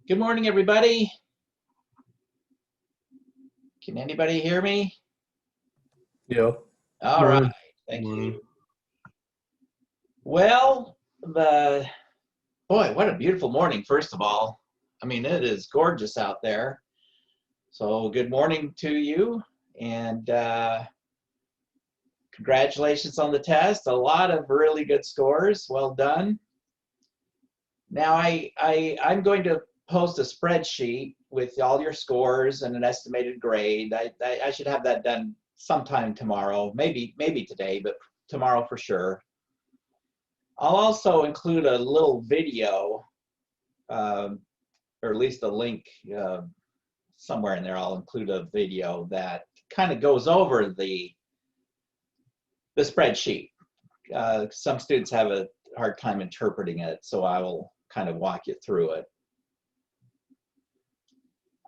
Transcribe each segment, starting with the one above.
Good morning, everybody. Can anybody hear me? Yeah. All right, Morning. thank Morning. you. Well, boy, what a beautiful morning, first of all. I mean, it is gorgeous out there. So good morning to you, and congratulations on the test. A lot of really good scores. Well done. Now, I'm going to post a spreadsheet with all your scores and an estimated grade. I should have that done sometime tomorrow, maybe today, but tomorrow for sure. I'll also include a little video, um, or at least a link somewhere in there. I'll include a video that kind of goes over the spreadsheet. Some students have a hard time interpreting it, so I will kind of walk you through it.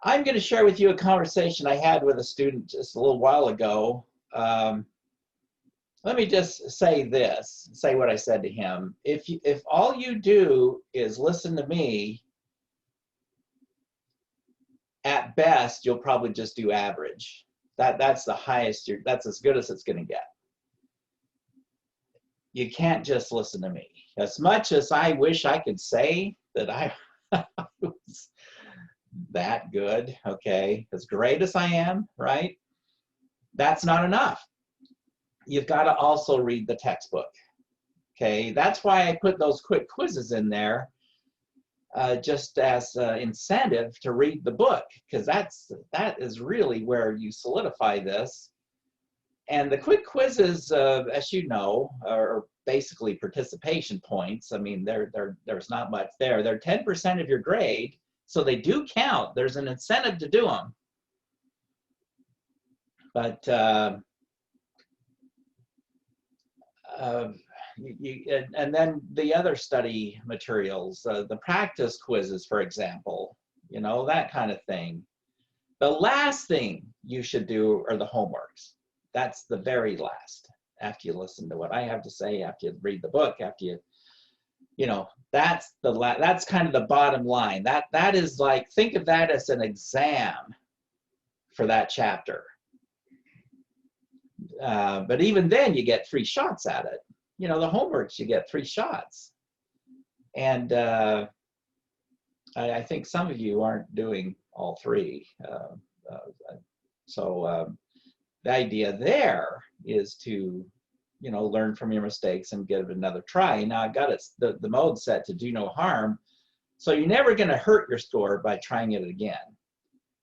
I'm going to share with you a conversation I had with a student just a little while ago. Let me just say what I said to him. If all you do is listen to me, at best, you'll probably just do average. That's the highest, that's as good as it's going to get. You can't just listen to me. As much as I wish I could say that I was that good, okay, as great as I am, right? That's not enough. You've got to also read the textbook, okay? That's why I put those quick quizzes in there, just as incentive to read the book, because that is really where you solidify this. And the quick quizzes, as you know, are basically participation points. I mean, there's not much there. They're 10% of your grade, so they do count. There's an incentive to do them. But and then the other study materials, the practice quizzes, for example, you know, that kind of thing. The last thing you should do are the homeworks. That's the very last. After you listen to what I have to say, after you read the book, after you know, that's kind of the bottom line. That is like, think of that as an exam for that chapter. But even then, you get 3 shots at it. You know, the homeworks, you get 3 shots. And I think some of you aren't doing all 3. So the idea there is to, you know, learn from your mistakes and give it another try. Now I've got the mode set to do no harm. So you're never going to hurt your score by trying it again.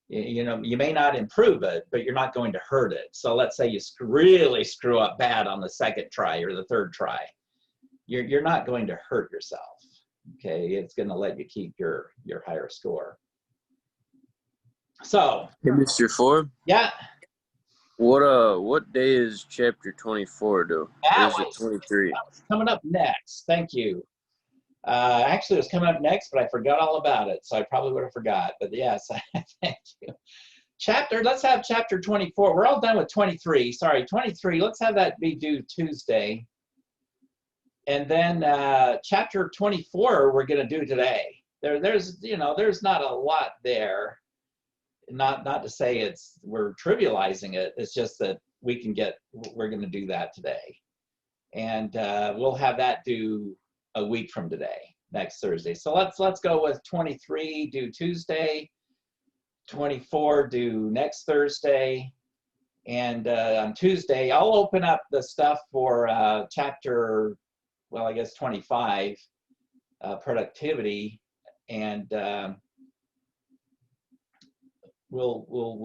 You know, you may not improve it, but you're not going to hurt it. So let's say you really screw up bad on the 2nd try or the 3rd try. You're not going to hurt yourself. Okay, it's going to let you keep your higher score. So, Hey, Mr. Ford. yeah. What day is chapter 24 do? Or is it 23? That was coming up next. Thank you. Actually, it was coming up next, but I forgot all about it, so I probably would have forgot. But yes, thank you. Let's have chapter 24. We're all done with 23. Sorry, 23. Let's have that be due Tuesday. And then chapter 24, we're going to do today. There's not a lot there. Not to say we're trivializing it. It's just that we're going to do that today. And we'll have that due a week from today, next Thursday. So let's go with 23 due Tuesday, 24 due next Thursday, and on Tuesday I'll open up the stuff for chapter, well, I guess 25, productivity, and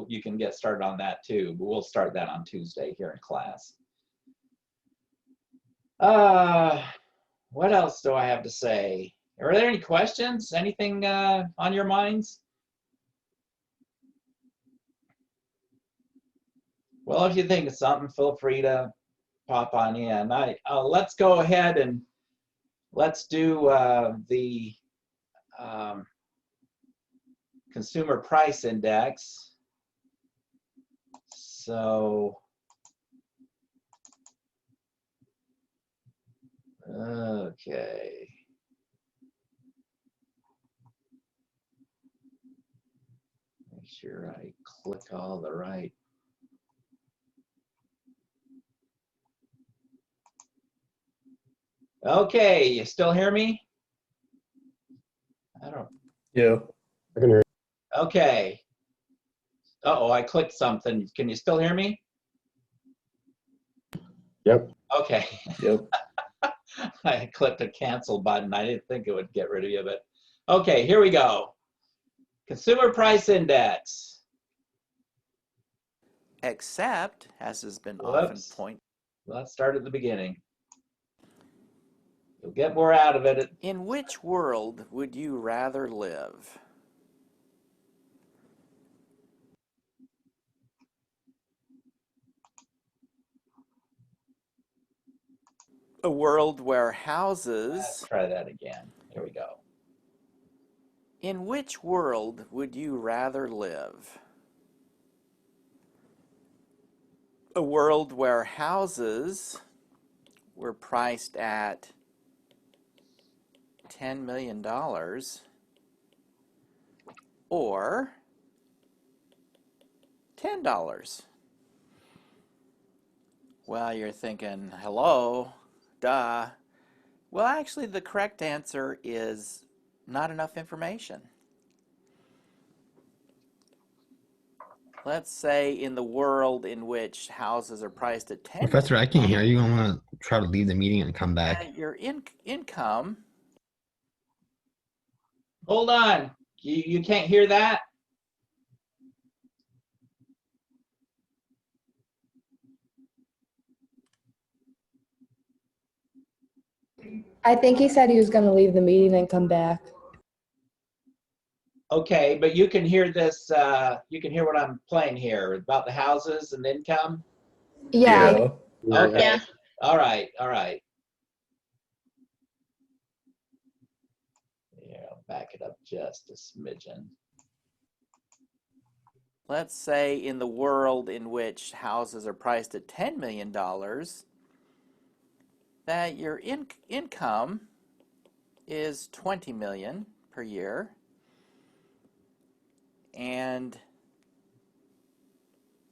you can get started on that too. But we'll start that on Tuesday here in class. What else do I have to say? Are there any questions? Anything on your minds? Well, if you think of something, feel free to pop on in. Let's go ahead and let's do the consumer price index. So, okay. sure I click all the right. Okay, you still hear me? I don't. Yeah. I can hear Okay. Uh-oh, I clicked something. Can you still hear me? you. Yep. Okay. Yep. I clicked a cancel button. I didn't think it would get rid of you, but okay, here we go. Consumer Price Index. Except, as has been often Whoops. pointed, Let's start at the beginning. You'll get more out of it. in which world would you rather live? A world where Let's houses. try that again. Here we go. In which world would you rather live? A world where houses were priced at $10 million, or $10? Well, you're thinking, hello, duh. Well, actually, the correct answer is not enough information. Let's say in the world in which houses are priced at 10 Professor, I can't hear you. I'm gonna try to leave the meeting and come back. your income. Hold on. You can't hear that? I think he said he was going to leave the meeting and come back. Okay, but you can hear this, you can hear what I'm playing here about the houses and income? Yeah. Okay. Yeah. All right, all right. Yeah, I'll back it up just a smidgen. Let's say in the world in which houses are priced at $10 million, that your income is $20 million per year, and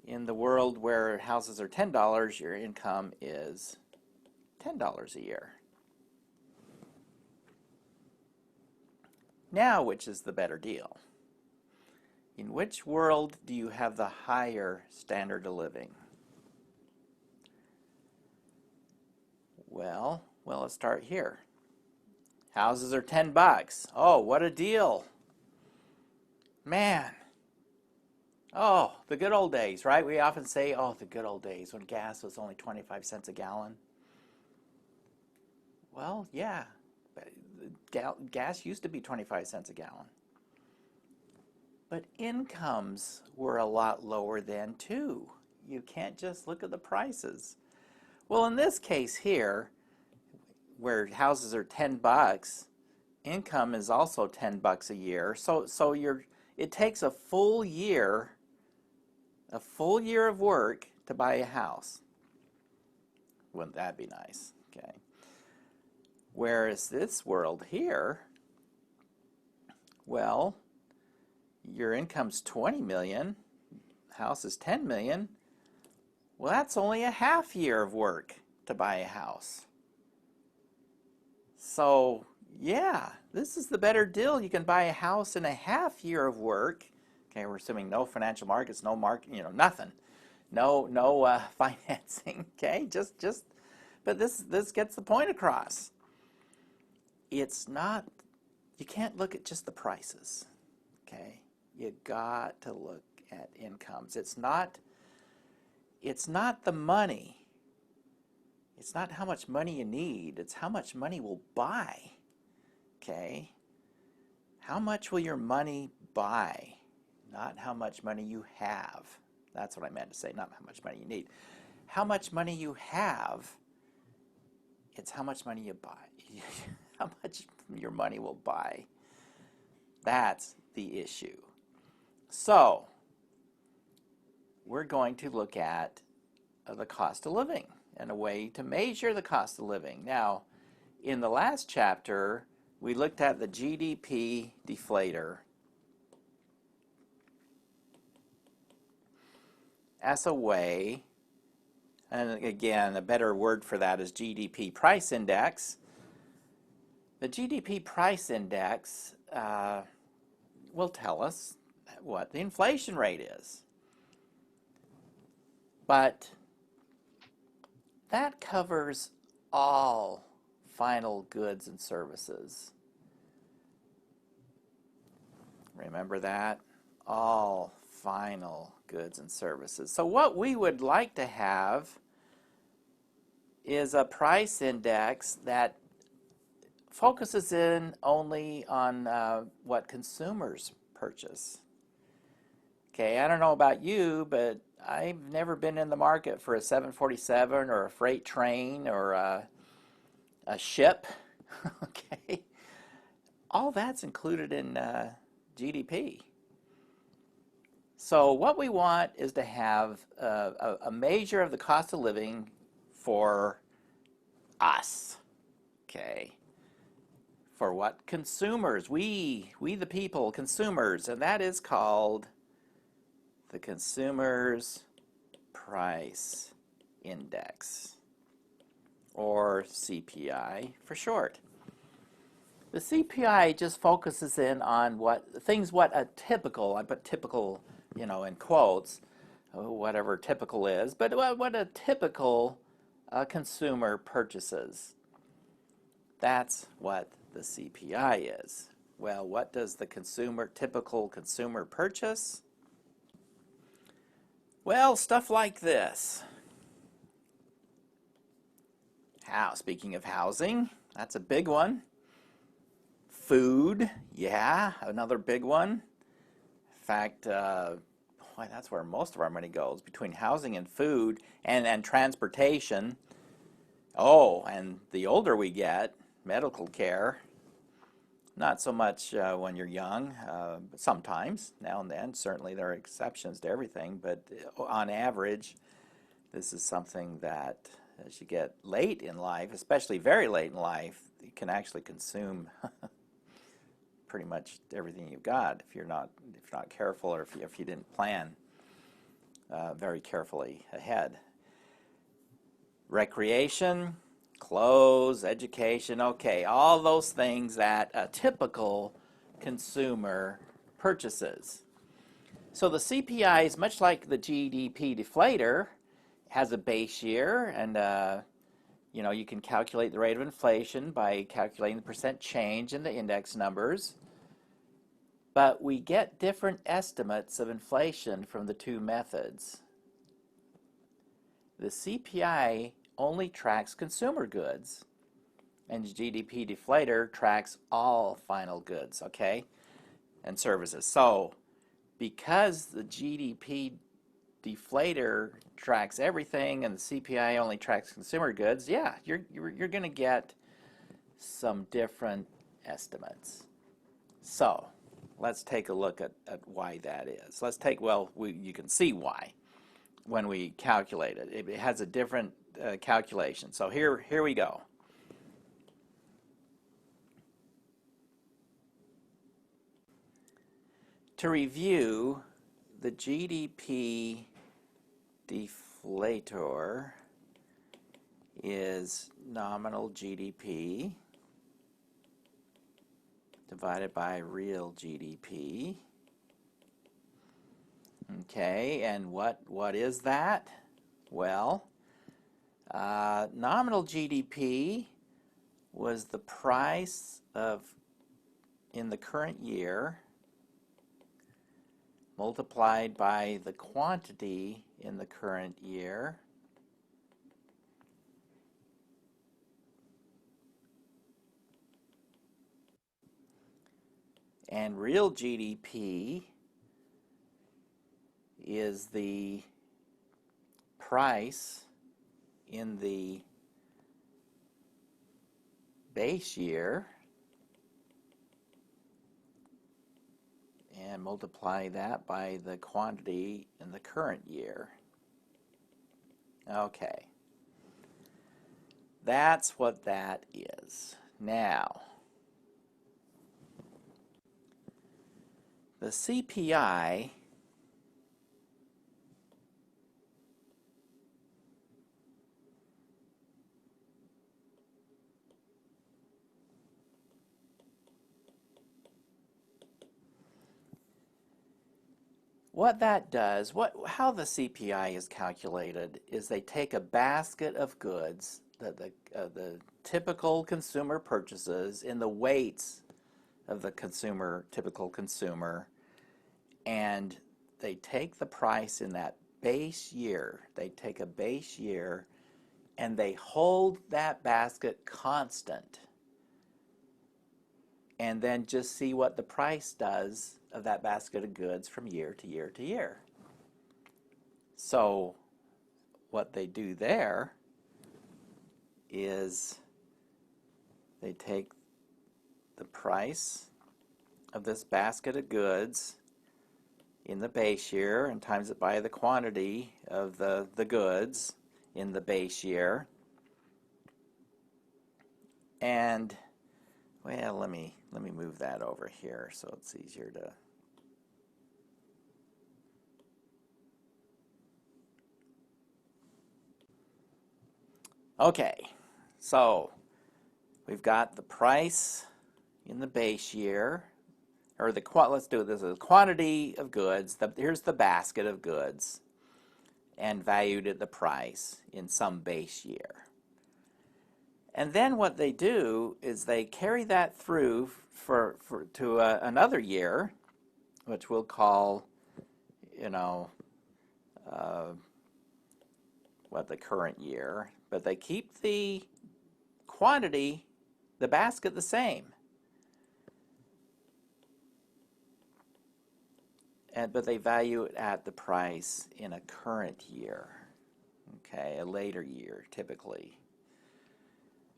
in the world where houses are $10, your income is $10 a year. Now, which is the better deal? In which world do you have the higher standard of living? Well, let's start here. Houses are $10. Oh, what a deal. Man. Oh, the good old days, right? We often say, oh, the good old days when gas was only 25 cents a gallon. Well, yeah. Gas used to be 25 cents a gallon. But incomes were a lot lower then, too. You can't just look at the prices. Well, in this case here, where houses are $10, income is also $10 a year. So it takes a full year of work to buy a house. Wouldn't that be nice? Okay. Whereas this world here, well, your income's 20 million, house is 10 million. Well, that's only a half year of work to buy a house. So, yeah, this is the better deal. You can buy a house in a half year of work. Okay, we're assuming no financial markets, no market, nothing. No financing, okay? But this gets the point across. It's not, you can't look at just the prices, okay? You got to look at incomes. It's not the money. It's not how much money you need. It's how much money will buy, okay? How much will your money buy? Not how much money you have. That's what I meant to say, not how much money you need. How much money you have, it's how much money you buy. How much your money will buy. That's the issue. So, we're going to look at the cost of living and a way to measure the cost of living. Now, in the last chapter, we looked at the GDP deflator. as a way, and again, a better word for that is GDP price index. The GDP price index will tell us what the inflation rate is. But that covers all final goods and services. Remember that? All final goods and services. So what we would like to have is a price index that focuses in only on what consumers purchase. Okay, I don't know about you, but I've never been in the market for a 747 or a freight train or a ship. Okay, all that's included in GDP. So what we want is to have a measure of the cost of living for us. Okay. For what? Consumers. We the people, consumers, and that is called the Consumer's Price Index, or CPI for short. The CPI just focuses in on what a typical, I put typical, in quotes, whatever typical is, but what a typical consumer purchases. That's what the CPI is. Well, what does the typical consumer purchase? Well, stuff like this. Speaking of housing, that's a big one. Food, yeah, another big one. In fact, that's where most of our money goes, between housing and food and transportation. Oh, and the older we get, medical care. Not so much when you're young, but sometimes, now and then. Certainly there are exceptions to everything, but on average, this is something that as you get late in life, especially very late in life, you can actually consume pretty much everything you've got if you're not careful, or if you didn't plan very carefully ahead. Recreation, clothes, education, okay, all those things that a typical consumer purchases. So the CPI is much like the GDP deflator, has a base year, and you can calculate the rate of inflation by calculating the percent change in the index numbers. But we get different estimates of inflation from the two methods. The CPI only tracks consumer goods, and the GDP deflator tracks all final goods, okay, and services. So because the GDP deflator tracks everything and the CPI only tracks consumer goods, yeah, you're going to get some different estimates. So let's take a look at why that is. You can see why when we calculate it. It has a different calculation. So here we go. To review, the GDP deflator is nominal GDP divided by real GDP. Okay, and what is that? Well, nominal GDP was the price in the current year multiplied by the quantity in the current year and real GDP is the price in the base year and multiply that by the quantity in the current year. Okay. That's what that is. Now, the CPI what that does, how the CPI is calculated is they take a basket of goods that the typical consumer purchases in the weights of the typical consumer, and they take the price in that base year. They take a base year and they hold that basket constant, and then just see what the price does of that basket of goods from year to year to year. So what they do there is they take the price of this basket of goods in the base year and times it by the quantity of the goods in the base year. And well, let me move that over here so it's easier to. Okay, so we've got the price in the base year, or let's do this, the quantity of goods. Here's the basket of goods, and valued at the price in some base year. And then what they do is they carry that through to another year, which we'll call, the current year. But they keep the quantity, the basket, the same. But they value it at the price in a current year, okay, a later year typically.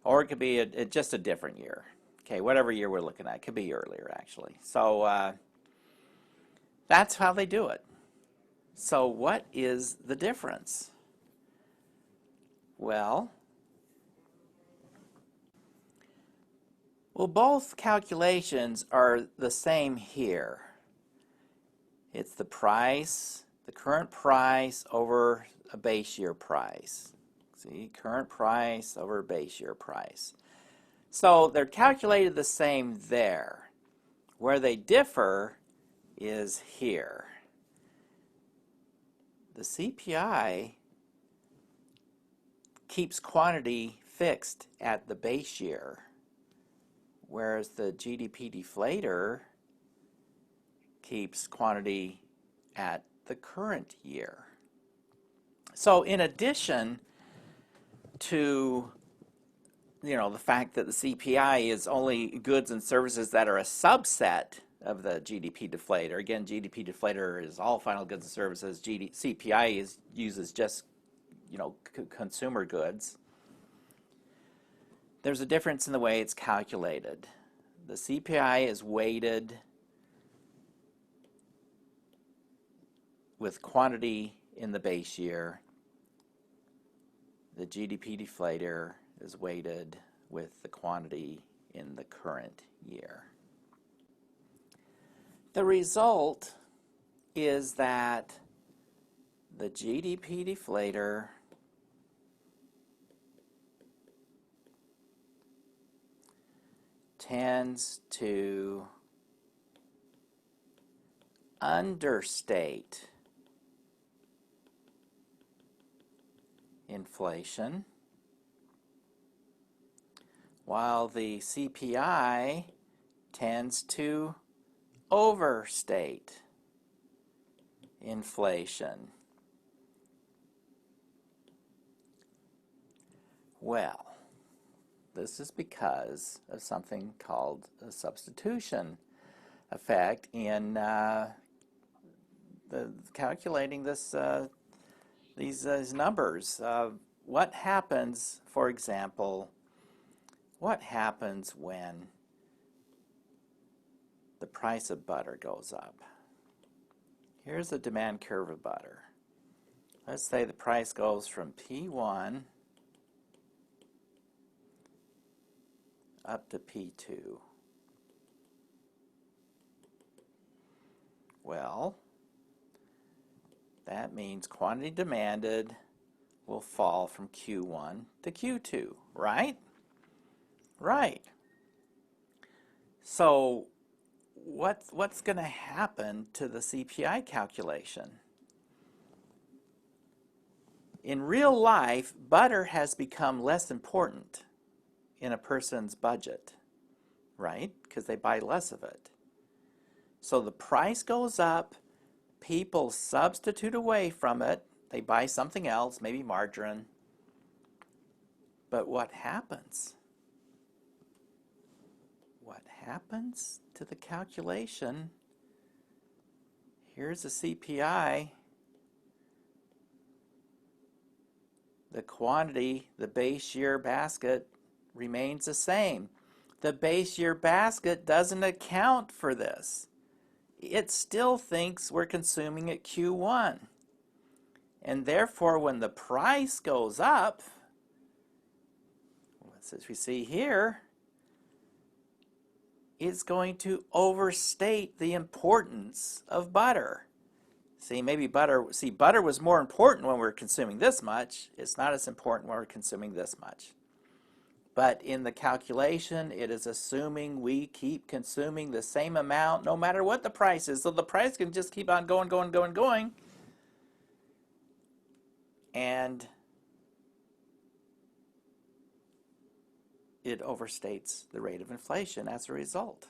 Or it could be just a different year, okay, whatever year we're looking at. It could be earlier, actually. So that's how they do it. So what is the difference? Well, both calculations are the same here. It's the price, the current price over a base year price. See, current price over base year price. So they're calculated the same there. Where they differ is here. The CPI keeps quantity fixed at the base year, whereas the GDP deflator keeps quantity at the current year. So in addition to the fact that the CPI is only goods and services that are a subset of the GDP deflator. Again, GDP deflator is all final goods and services. CPI uses just consumer goods. There's a difference in the way it's calculated. The CPI is weighted with quantity in the base year. The GDP deflator is weighted with the quantity in the current year. The result is that the GDP deflator tends to understate inflation, while the CPI tends to overstate inflation. Well, this is because of something called a substitution effect in calculating these numbers. What happens, for example, what happens when the price of butter goes up? Here's the demand curve of butter. Let's say the price goes from P1 up to P2. Well, that means quantity demanded will fall from Q1 to Q2, right? Right. So what's going to happen to the CPI calculation? In real life, butter has become less important in a person's budget, right? Because they buy less of it. So the price goes up, people substitute away from it, they buy something else, maybe margarine. But what happens? What happens to the calculation? Here's the CPI. The quantity, the base year basket, remains the same. The base year basket doesn't account for this. It still thinks we're consuming at Q1. And therefore, when the price goes up, as we see here, it's going to overstate the importance of butter. See, butter was more important when we're consuming this much. It's not as important when we're consuming this much. But in the calculation, it is assuming we keep consuming the same amount no matter what the price is. So the price can just keep on going. And it overstates the rate of inflation as a result.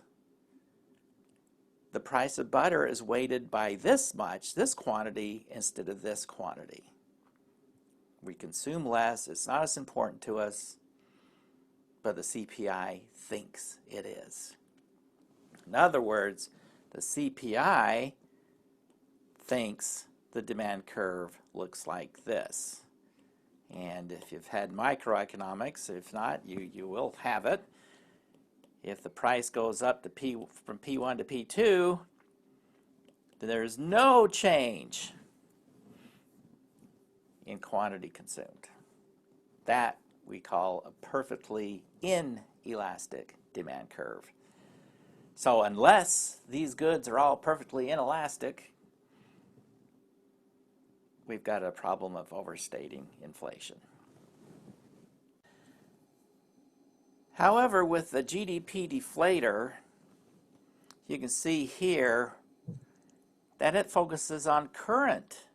The price of butter is weighted by this much, this quantity, instead of this quantity. We consume less, it's not as important to us, but the CPI thinks it is. In other words, the CPI thinks the demand curve looks like this. And if you've had microeconomics, if not, you will have it. If the price goes up to from P1 to P2, then there's no change in quantity consumed. That we call a perfectly inelastic demand curve. So unless these goods are all perfectly inelastic, we've got a problem of overstating inflation. However, with the GDP deflator, you can see here that it focuses on current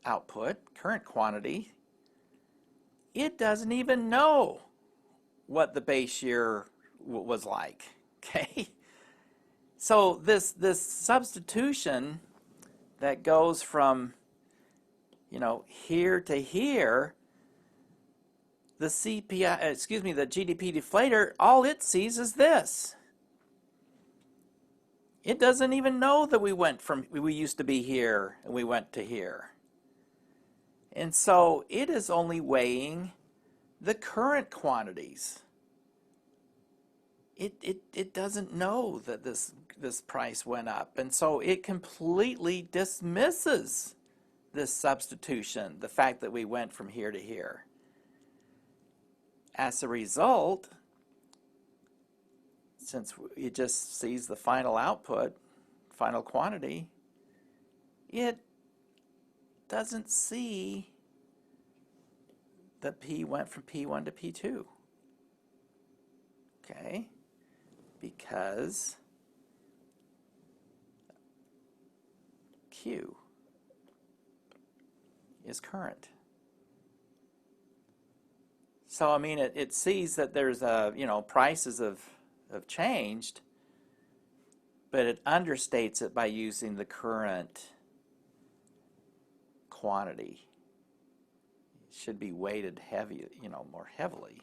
output, current quantity. It doesn't even know what the base year was like, okay? So this substitution that goes from, here to here, the the GDP deflator, all it sees is this. It doesn't even know that we used to be here and we went to here. And so it is only weighing the current quantities. It doesn't know that this price went up. And so it completely dismisses this substitution, the fact that we went from here to here. As a result, since it just sees the final output, final quantity, it doesn't see that P went from P1 to P2. Okay? Because Q is current. So, I mean, it sees that there's prices have changed, but it understates it by using the current quantity. It should be weighted more heavily.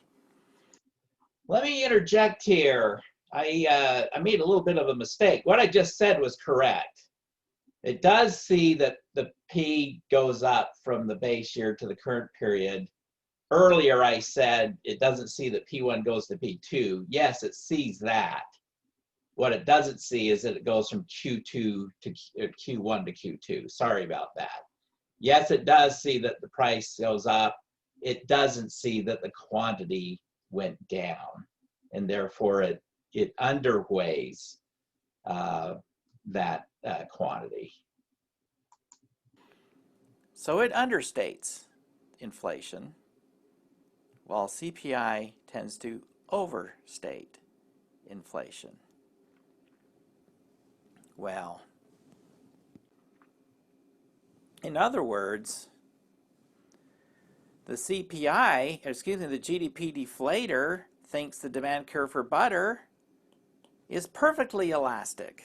Let me interject here. I made a little bit of a mistake. What I just said was correct. It does see that the P goes up from the base year to the current period. Earlier I said it doesn't see that P1 goes to P2. Yes, it sees that. What it doesn't see is that it goes from Q1 to Q2. Sorry about that. Yes, it does see that the price goes up. It doesn't see that the quantity went down, and therefore it underweighs that quantity. So it understates inflation, while CPI tends to overstate inflation. Well, in other words, the CPI, excuse me, the GDP deflator thinks the demand curve for butter is perfectly elastic.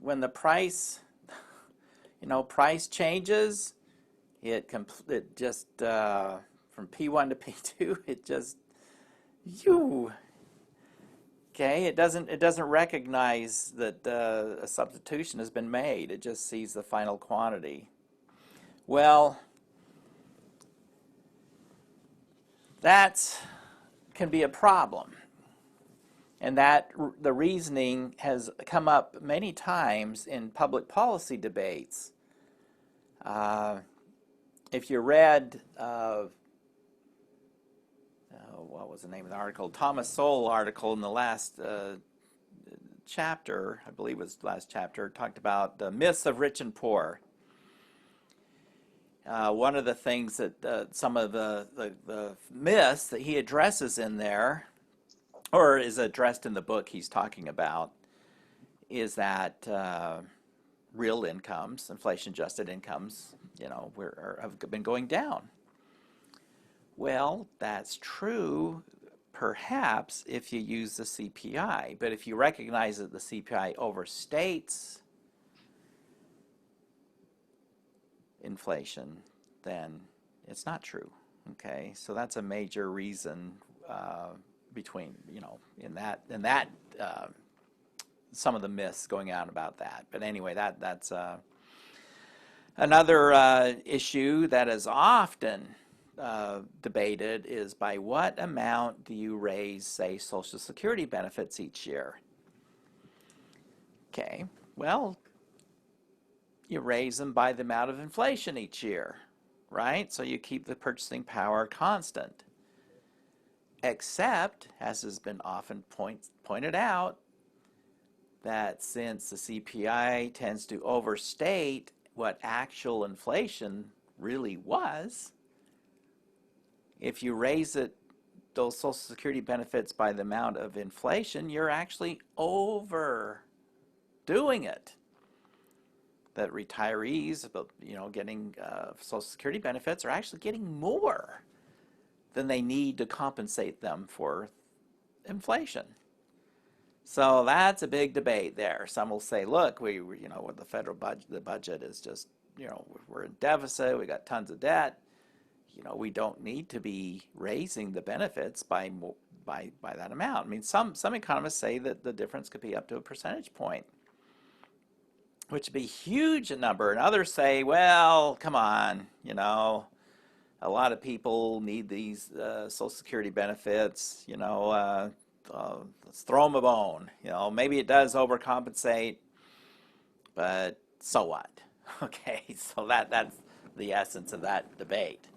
When the price, price changes, it just from P1 to P2, it just okay. It doesn't recognize that a substitution has been made. It just sees the final quantity. Well, that can be a problem. And that the reasoning has come up many times in public policy debates. If you read, what was the name of the article? Thomas Sowell article in the last chapter, I believe it was the last chapter, talked about the myths of rich and poor. One of the things that some of the myths that he addresses in there, or is addressed in the book he's talking about, is that real incomes, inflation-adjusted incomes, have been going down. Well, that's true, perhaps, if you use the CPI. But if you recognize that the CPI overstates inflation, then it's not true. Okay, so that's a major reason between, in that some of the myths going on about that. But anyway, that's another issue that is often debated is by what amount do you raise, say, Social Security benefits each year? Okay, well, you raise them by the amount of inflation each year, right? So you keep the purchasing power constant. Except, as has been often pointed out, that since the CPI tends to overstate what actual inflation really was, if you raise those Social Security benefits by the amount of inflation, you're actually overdoing it. That retirees, getting Social Security benefits are actually getting more than they need to compensate them for inflation. So that's a big debate there. Some will say, look, with the federal budget, the budget is just, we're in deficit, we got tons of debt. We don't need to be raising the benefits by that amount. I mean, some economists say that the difference could be up to a percentage point, which would be a huge number. And others say, well, come on, a lot of people need these Social Security benefits, let's throw them a bone. Maybe it does overcompensate, but so what? Okay, so that's the essence of that debate.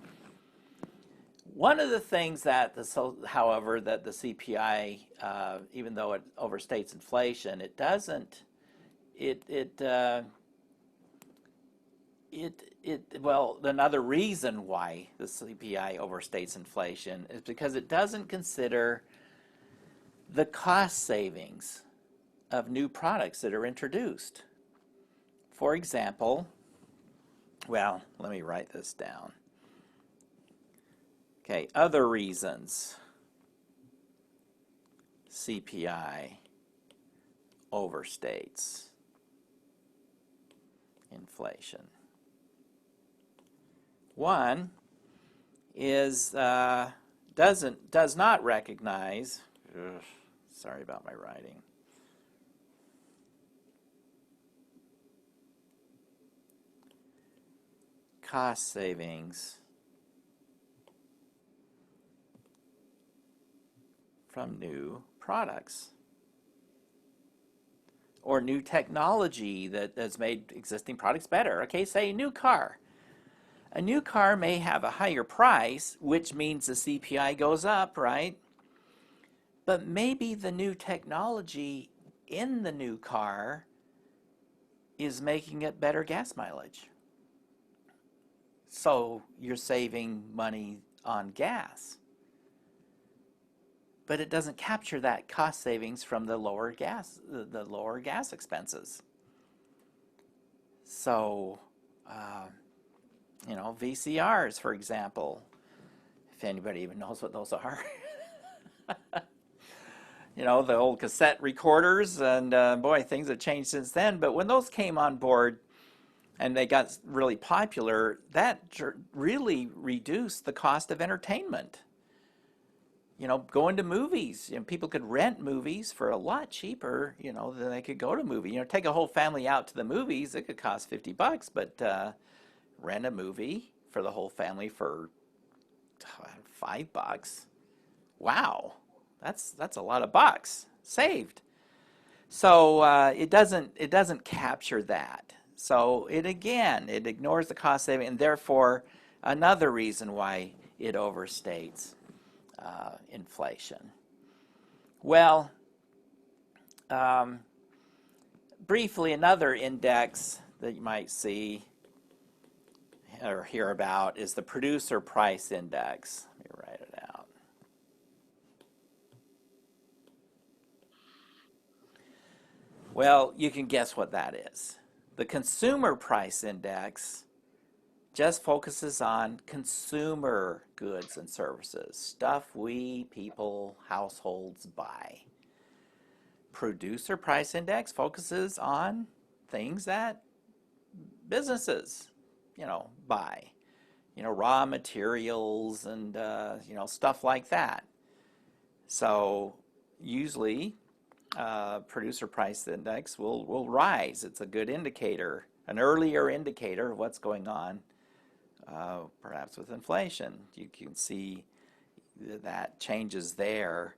One of the things however, that the CPI, even though it overstates inflation, it doesn't. Well, another reason why the CPI overstates inflation is because it doesn't consider the cost savings of new products that are introduced. For example, well, let me write this down. Okay, other reasons CPI overstates inflation. One is does not recognize, sorry about my writing, cost savings from new products or new technology that has made existing products better. Okay, say a new car. A new car may have a higher price, which means the CPI goes up, right? But maybe the new technology in the new car is making it better gas mileage. So you're saving money on gas. but it doesn't capture that cost savings from the lower gas expenses. So, you know, VCRs, for example, if anybody even knows what those are. You know, the old cassette recorders, and boy, things have changed since then. But when those came on board and they got really popular, that really reduced the cost of entertainment. You know, going to movies, you know, people could rent movies for a lot cheaper, you know, than they could go to movie. You know, take a whole family out to the movies, it could cost $50, but rent a movie for the whole family for $5. Wow, that's a lot of bucks saved. So it doesn't capture that. So it ignores the cost saving, and therefore another reason why it overstates inflation. Well, briefly, another index that you might see or hear about is the Producer Price Index. Let me write it out. Well, you can guess what that is. The Consumer Price Index just focuses on consumer goods and services, stuff we people, households buy. Producer Price Index focuses on things that businesses, you know, buy. You know, raw materials and, you know, stuff like that. So usually Producer Price Index will rise. It's a good indicator, an earlier indicator of what's going on, perhaps with inflation. You can see that changes there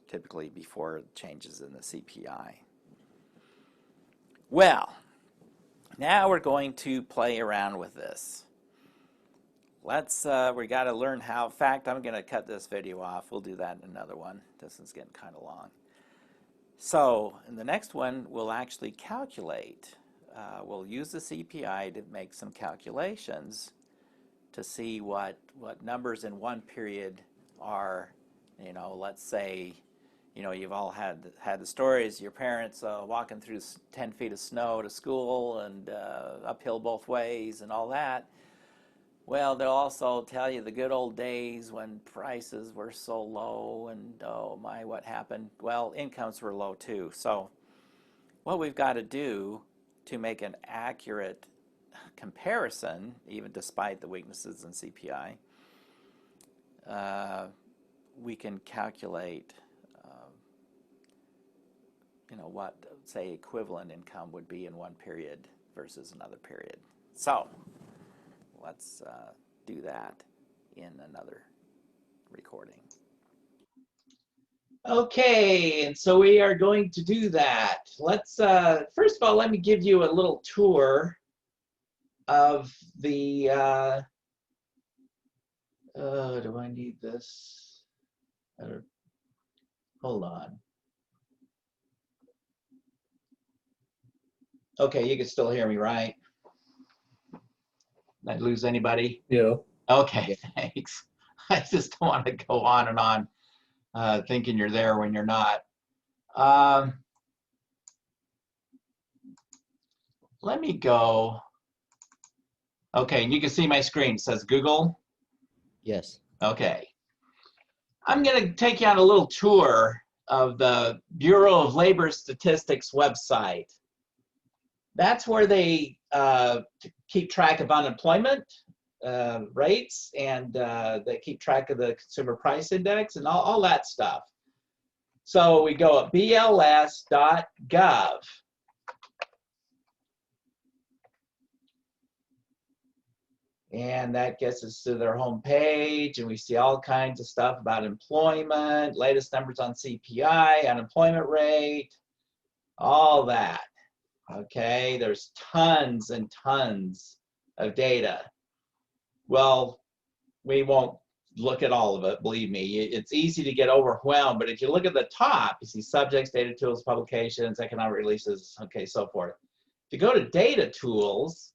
typically before changes in the CPI. Well, now we're going to play around with this. We got to learn how. In fact, I'm going to cut this video off. We'll do that in another one. This is getting kind of long. So in the next one, we'll actually calculate. We'll use the CPI to make some calculations to see what numbers in one period are. You know, let's say, you know, you've all had the stories, your parents walking through 10 feet of snow to school and uphill both ways and all that. Well, they'll also tell you the good old days when prices were so low and, oh my, what happened? Well, incomes were low too. So what we've got to do to make an accurate comparison, even despite the weaknesses in CPI, we can calculate, you know, what, say, equivalent income would be in one period versus another period. So let's do that in another recording. Okay, and so we are going to do that. Let's, first of all, let me give you a little tour of the, do I need this? Hold on. Okay, you can still hear me, right? Did I lose anybody? Yeah. Okay, thanks. I just don't want to go on and on thinking you're there when you're not. Let me go. Okay, and you can see my screen. It says Google. Yes. Okay. I'm going to take you on a little tour of the Bureau of Labor Statistics website. That's where they keep track of unemployment rates, and they keep track of the Consumer Price Index and all that stuff. So we go at bls.gov. And that gets us to their home page, and we see all kinds of stuff about employment, latest numbers on CPI, unemployment rate, all that. Okay, there's tons and tons of data. Well, we won't look at all of it, believe me. It's easy to get overwhelmed, but if you look at the top, you see subjects, data tools, publications, economic releases, okay, so forth. If you go to data tools,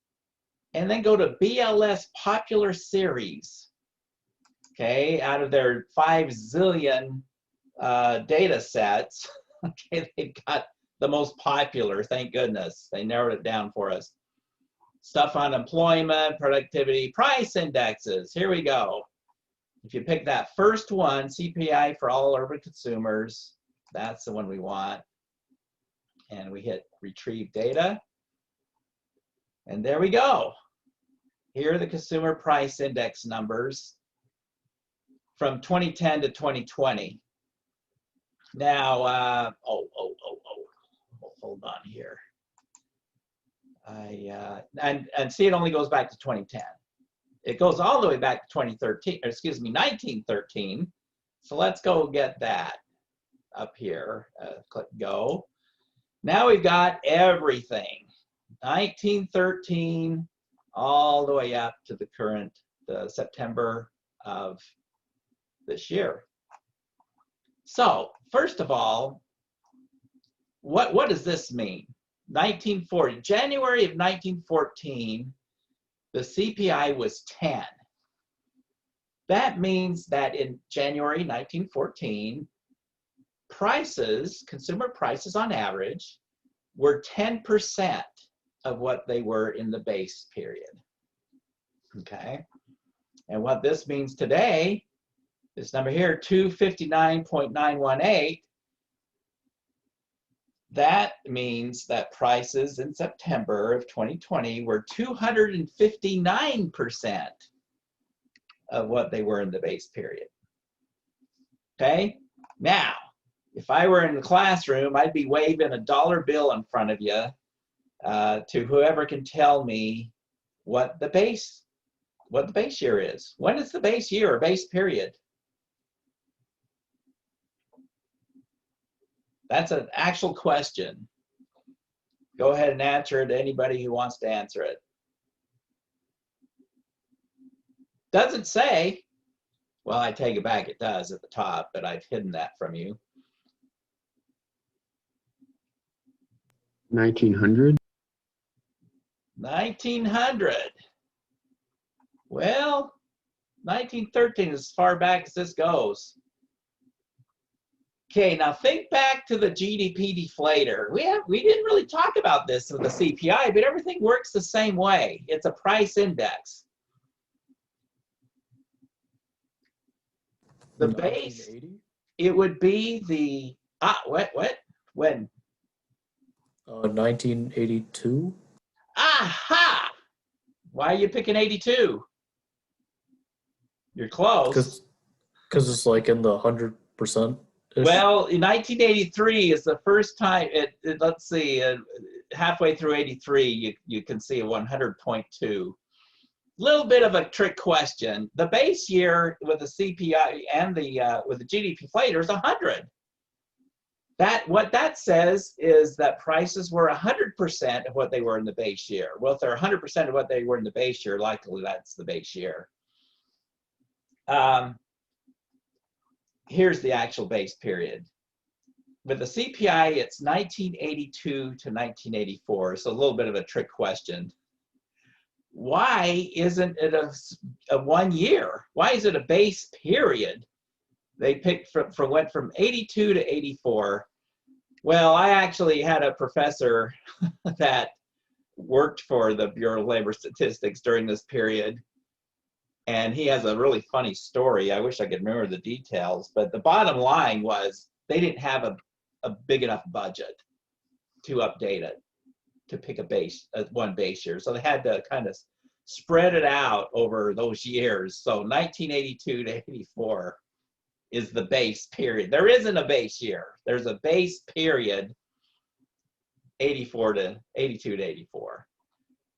and then go to BLS Popular Series. Okay, out of their 5 zillion data sets, okay, they've got the most popular, thank goodness. They narrowed it down for us. Stuff on employment, productivity, price indexes. Here we go. If you pick that first one, CPI for all urban consumers, that's the one we want. And we hit retrieve data. And there we go. Here are the consumer price index numbers from 2010 to 2020. Now, hold on here. And see, it only goes back to 2010. It goes all the way back to 2013, or excuse me, 1913. So let's go get that up here. Click go. Now we've got everything. 1913 all the way up to the current September of this year. So first of all, what does this mean? 1940, January of 1914, the CPI was 10. That means that in January 1914, prices, consumer prices on average, were 10% of what they were in the base period. Okay, and what this means today, this number here, 259.918, that means that prices in September of 2020 were 259% of what they were in the base period. Okay, now, if I were in the classroom, I'd be waving a dollar bill in front of you to whoever can tell me what the base year is. When is the base year or base period? That's an actual question. Go ahead and answer it to anybody who wants to answer it. Doesn't say. Well, I take it back, it does at the top, but I've hidden that from you. 1900. 1900. Well, 1913 is as far back as this goes. Okay, now think back to the GDP deflator. We didn't really talk about this with the CPI, but everything works the same way. It's a price index. The base, it would be the, when? 1982. Aha! Why are you picking 82? You're close. Because it's like in the 100%. Well, in 1983 is the first time, let's see, halfway through 83, you can see a 100.2. Little bit of a trick question. The base year with the CPI and with the GDP deflator is 100. What that says is that prices were 100% of what they were in the base year. Well, if they're 100% of what they were in the base year, likely that's the base year. Here's the actual base period. With the CPI, it's 1982 to 1984. So a little bit of a trick question. Why isn't it a 1 year? Why is it a base period? They picked went from 82 to 84. Well, I actually had a professor that worked for the Bureau of Labor Statistics during this period. And he has a really funny story. I wish I could remember the details, but the bottom line was they didn't have a big enough budget to update it, to pick one base year. So they had to kind of spread it out over those years. So 1982 to 84 is the base period. There isn't a base year. There's a base period, 82 to 84.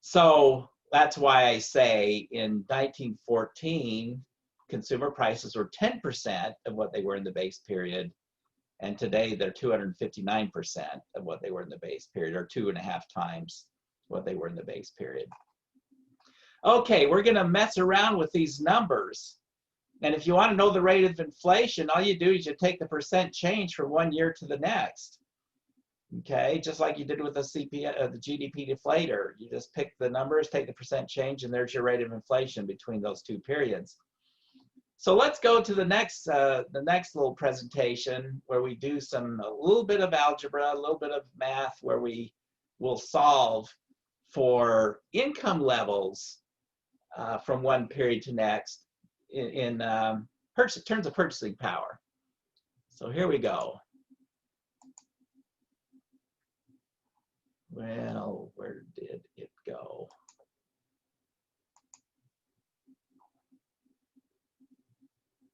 So that's why I say in 1914, consumer prices were 10% of what they were in the base period. And today they're 259% of what they were in the base period, or 2.5 times what they were in the base period. Okay, we're gonna mess around with these numbers. And if you wanna know the rate of inflation, all you do is you take the percent change from 1 year to the next. Okay, just like you did with the CPI, the GDP deflator. You just pick the numbers, take the percent change, and there's your rate of inflation between those two periods. So let's go to the next little presentation where we do a little bit of algebra, a little bit of math, where we will solve for income levels from one period to next in terms of purchasing power. So here we go. Well, where did it go?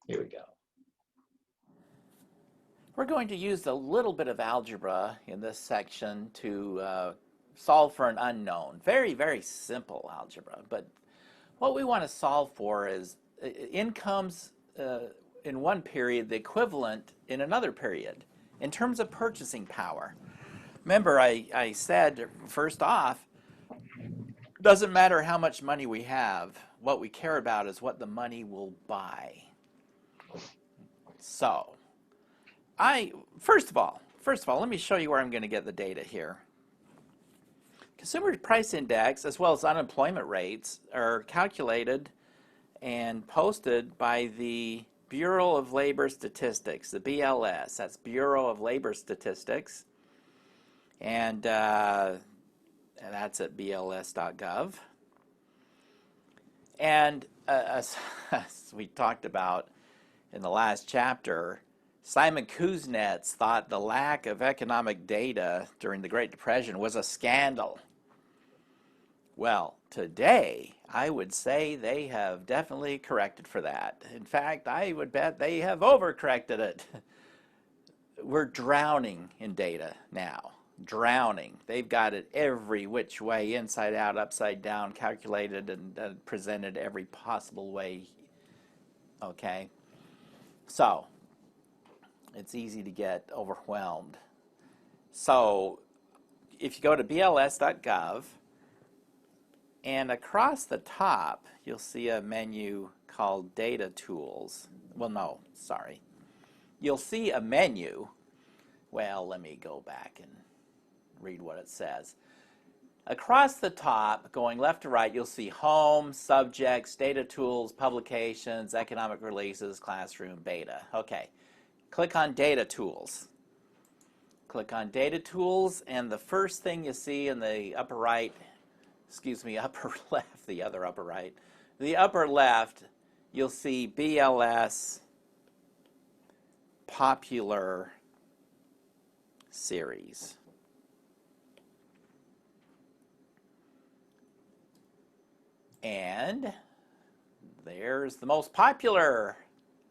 Here we go. We're going to use a little bit of algebra in this section to solve for an unknown. Very, very simple algebra. But what we want to solve for is incomes in one period, the equivalent in another period, in terms of purchasing power. Remember, I said, first off, doesn't matter how much money we have. What we care about is what the money will buy. So, first of all, let me show you where I'm going to get the data here. Consumer Price Index, as well as unemployment rates, are calculated and posted by the Bureau of Labor Statistics, the BLS. That's Bureau of Labor Statistics. And that's at bls.gov. And as we talked about in the last chapter, Simon Kuznets thought the lack of economic data during the Great Depression was a scandal. Well, today, I would say they have definitely corrected for that. In fact, I would bet they have overcorrected it. We're drowning in data now. Drowning. They've got it every which way, inside out, upside down, calculated and presented every possible way. Okay? So, it's easy to get overwhelmed. So, if you go to bls.gov, and across the top, you'll see a menu called Data Tools. Well, no, sorry. You'll see a menu. Well, let me go back and read what it says. Across the top, going left to right, you'll see Home, Subjects, Data Tools, Publications, Economic Releases, Classroom, Beta. Okay, click on Data Tools. Click on Data Tools, and the first thing you see in the upper right, upper left, the other upper right, the upper left, you'll see BLS Popular Series. And there's the most popular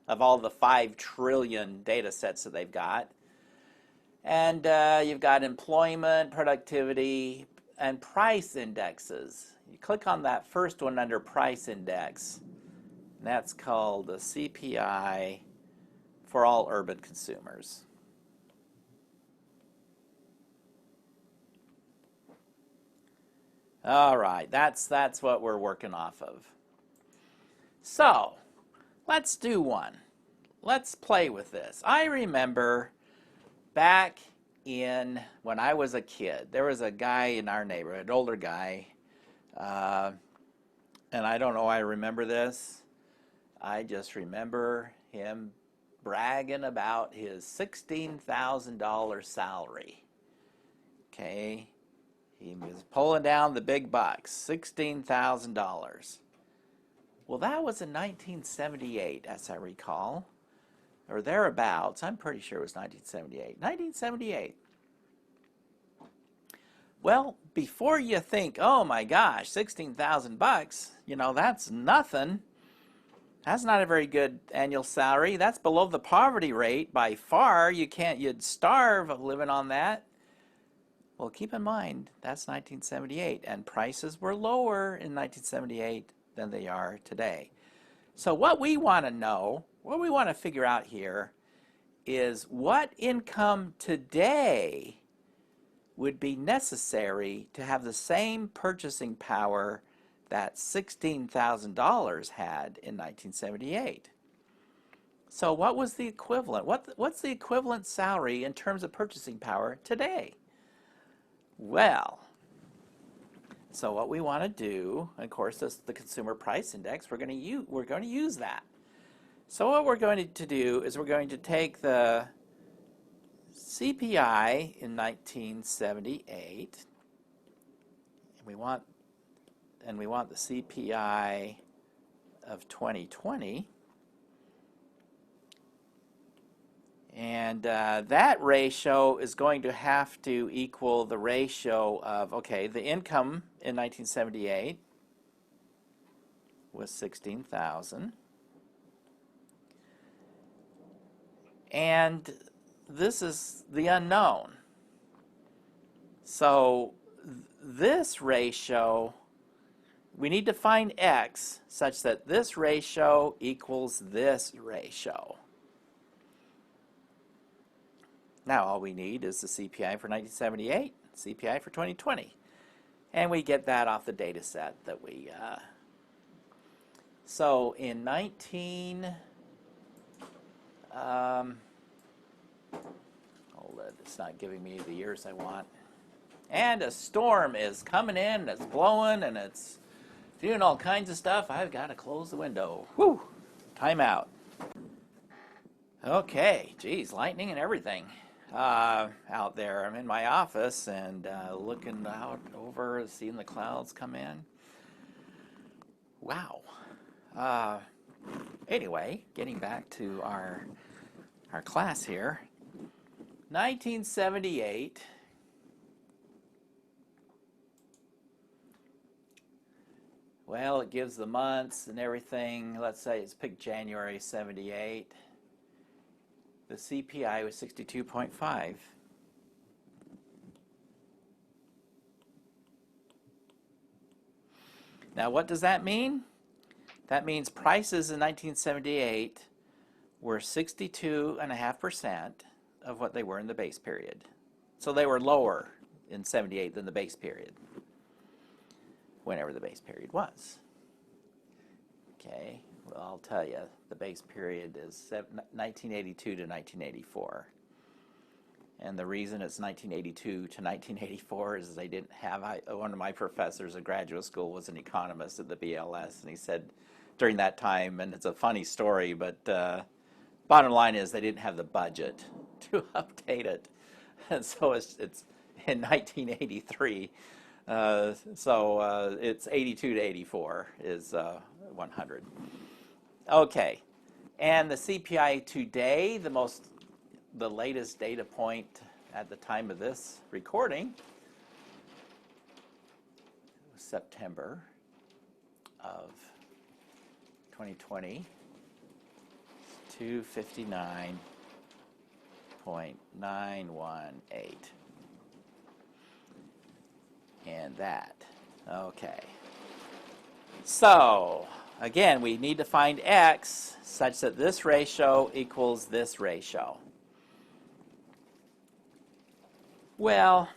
of all the 5 trillion data sets that they've got. And you've got employment, productivity, and price indexes. You click on that first one under price index. And that's called the CPI for all urban consumers. All right, that's what we're working off of. So, let's do one. Let's play with this. I remember back when I was a kid, there was a guy in our neighborhood, an older guy, and I don't know why I remember this. I just remember him bragging about his $16,000 salary. Okay, he was pulling down the big bucks, $16,000. Well, that was in 1978, as I recall, or thereabouts. I'm pretty sure it was 1978. 1978. Well, before you think, oh my gosh, 16,000 bucks, that's nothing. That's not a very good annual salary. That's below the poverty rate by far. You'd starve of living on that. Well, keep in mind, that's 1978, and prices were lower in 1978 than they are today. So what we want to know, what we want to figure out here is what income today would be necessary to have the same purchasing power that $16,000 had in 1978. So what was the equivalent? What's the equivalent salary in terms of purchasing power today? Well, so what we want to do, of course, is the Consumer Price Index. We're going to use that. So what we're going to do is we're going to take the CPI in 1978, and we want the CPI of 2020, and that ratio is going to have to equal the ratio of, okay, the income in 1978 was 16,000, and this is the unknown. So this ratio, we need to find x such that this ratio equals this ratio. Now all we need is the CPI for 1978, CPI for 2020. And we get that off the data set that we, so in hold it, it's not giving me the years I want. And a storm is coming in, and it's blowing, and it's doing all kinds of stuff. I've got to close the window. Whew, time out. Okay, geez, lightning and everything out there. I'm in my office and looking out over, seeing the clouds come in. Wow. Anyway, getting back to our class here. 1978. Well, it gives the months and everything. Let's say it's picked January 78. The CPI was 62.5. Now, what does that mean? That means prices in 1978 were 62.5% of what they were in the base period. So they were lower in 78 than the base period, whenever the base period was. Okay, well, I'll tell you, the base period is 1982 to 1984. And the reason it's 1982 to 1984 is they didn't have, one of my professors at graduate school was an economist at the BLS, and he said during that time, and it's a funny story, but bottom line is they didn't have the budget to update it. And so it's in 1983. So it's 82 to 84 is 100. Okay, and the CPI today, the latest data point at the time of this recording, was September of 2020, 259.918. And that. Okay. So, again, we need to find x such that this ratio equals this ratio. Well,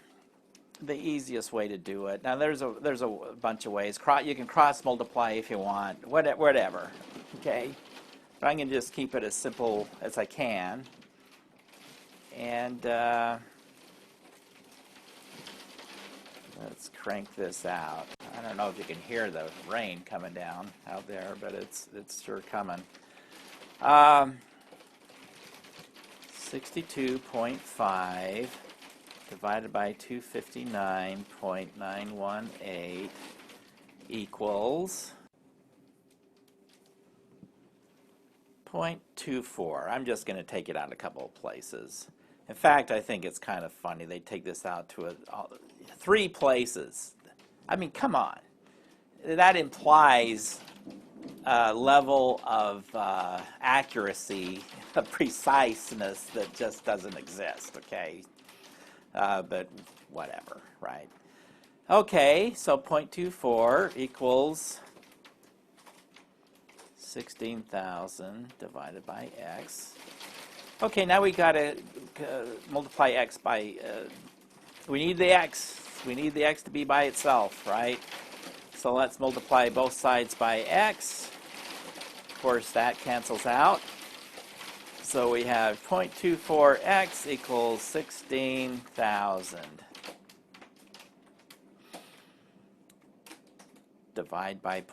the easiest way to do it. Now, there's a bunch of ways. You can cross multiply if you want, whatever. Okay? But I'm going to just keep it as simple as I can. And let's crank this out. I don't know if you can hear the rain coming down out there, but it's sure coming. 62.5 divided by 259.918 equals 0.24. I'm just going to take it out a couple of places. In fact, I think it's kind of funny. They take this out to 3 places. I mean, come on. That implies a level of accuracy, a preciseness that just doesn't exist, okay? But whatever, right? Okay, so 0.24 equals 16,000 divided by x. Okay, now we got to multiply x by, we need the x. We need the x to be by itself, right? So let's multiply both sides by x. Of course, that cancels out. So we have 0.24x equals 16,000 divide by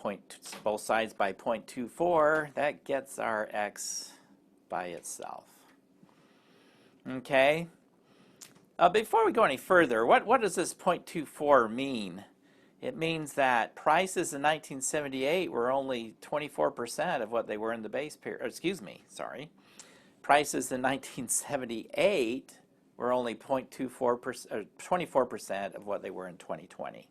both sides by 0.24. That gets our x by itself. Okay. Before we go any further, what does this 0.24 mean? It means that prices in 1978 were only 24% of what they were in the base period. Excuse me, sorry. Prices in 1978 were only 0.24%, 24% of what they were in 2020.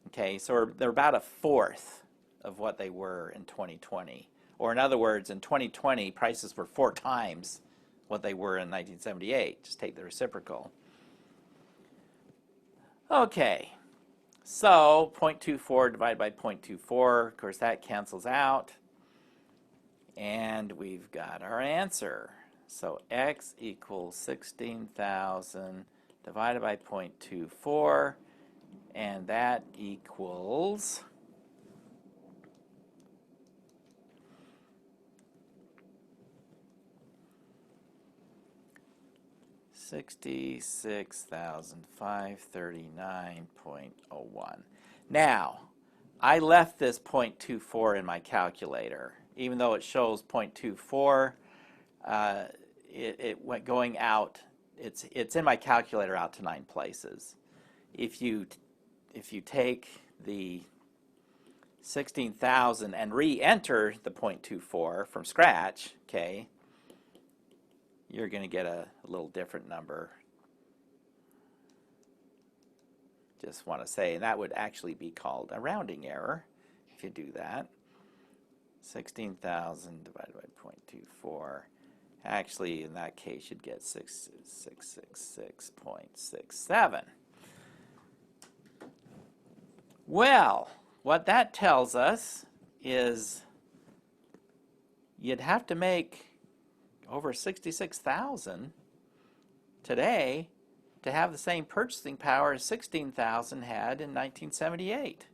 Okay, so they're about a fourth of what they were in 2020. Or in other words, in 2020, prices were 4 times what they were in 1978. Just take the reciprocal. Okay, so 0.24 divided by 0.24, of course that cancels out. And we've got our answer. So x equals 16,000 divided by 0.24, and that equals 66,539.01. Now, I left this 0.24 in my calculator, even though it shows 0.24. It went going out. It's in my calculator out to 9 places. If you take the 16,000 and re-enter the 0.24 from scratch, okay, you're going to get a little different number. Just want to say, and that would actually be called a rounding error if you do that. 16,000 divided by 0.24. Actually, in that case, you'd get 666.67. Well, what that tells us is you'd have to make over 66,000 today to have the same purchasing power as 16,000 had in 1978.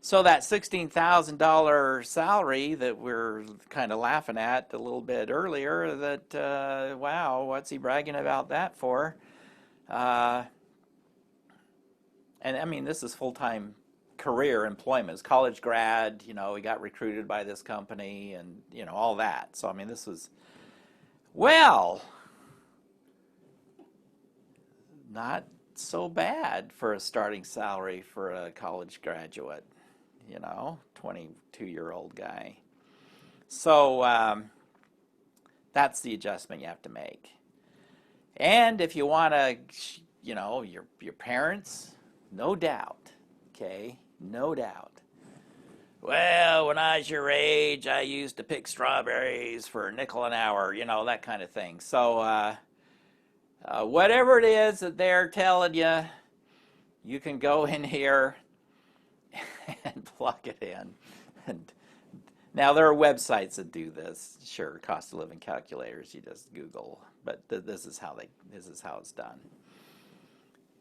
So that $16,000 salary that we're kind of laughing at a little bit earlier, that, wow, what's he bragging about that for? And I mean, this is full-time career employment. As college grad, you know, he got recruited by this company and, you know, all that. So, I mean, this was, well, not so bad for a starting salary for a college graduate, you know, 22-year-old guy. So that's the adjustment you have to make. And if you want to, you know, your parents, no doubt, okay, no doubt. Well, when I was your age, I used to pick strawberries for a nickel an hour, you know, that kind of thing. So whatever it is that they're telling you, you can go in here and plug it in. And now there are websites that do this. Sure, cost of living calculators. You just Google, but this is how it's done.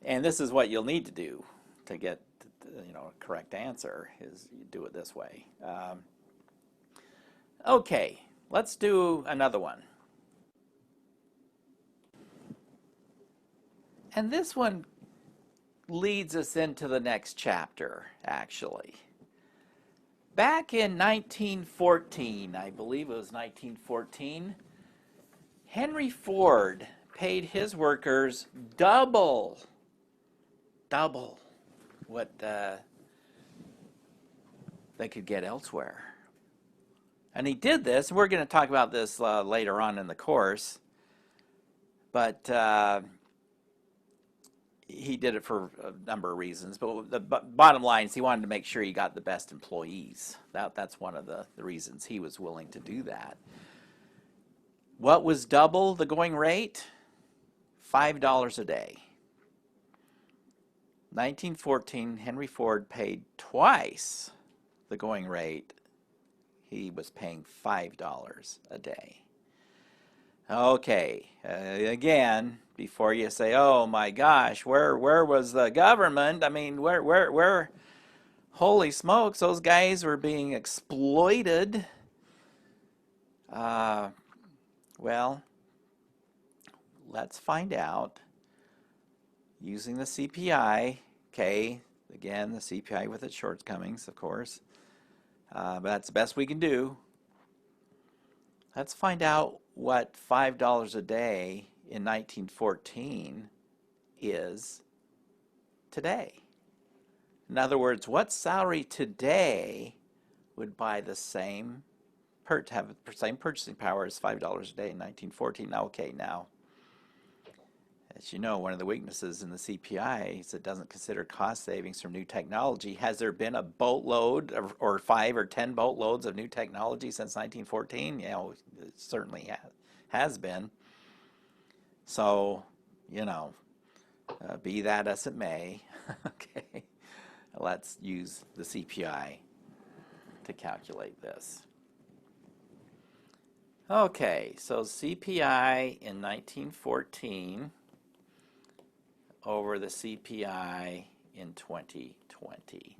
And this is what you'll need to do to get, you know, a correct answer. Is you do it this way. Okay, let's do another one. And this one leads us into the next chapter, actually. Back in 1914, I believe it was 1914, Henry Ford paid his workers double what they could get elsewhere. And he did this, and we're going to talk about this later on in the course, but he did it for a number of reasons, but the bottom line is he wanted to make sure he got the best employees. That's one of the reasons he was willing to do that. What was double the going rate? $5 a day. 1914, Henry Ford paid twice the going rate. He was paying $5 a day. Okay, again, before you say, "Oh my gosh, where was the government?" I mean, where? Holy smokes, those guys were being exploited. Well, let's find out using the CPI. Okay, Again, the CPI with its shortcomings, of course. But that's the best we can do. Let's find out what $5 a day in 1914 is today. In other words, what salary today would buy the same have the same purchasing power as $5 a day in 1914? Okay, now, as you know, one of the weaknesses in the CPI is it doesn't consider cost savings from new technology. Has there been a boatload or 5 or 10 boatloads of new technology since 1914? Yeah, it certainly has been. So, you know, be that as it may, okay, let's use the CPI to calculate this. Okay, so CPI in 1914 over the CPI in 2020.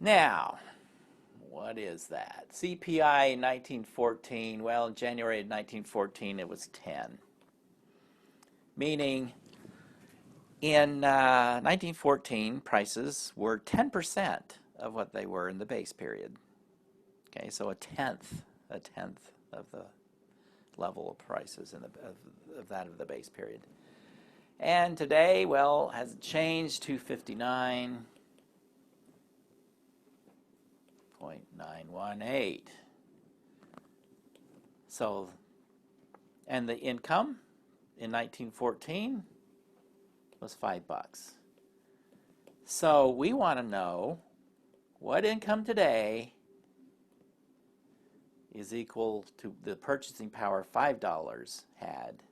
Now, what is that? CPI in 1914, well, in January of 1914 it was 10. Meaning in 1914 prices were 10% of what they were in the base period. Okay, so a tenth of the level of prices in of that of the base period. And today, well, has it changed to 59.918. So, and the income in 1914 was $5. So we want to know what income today is equal to the purchasing power $5 had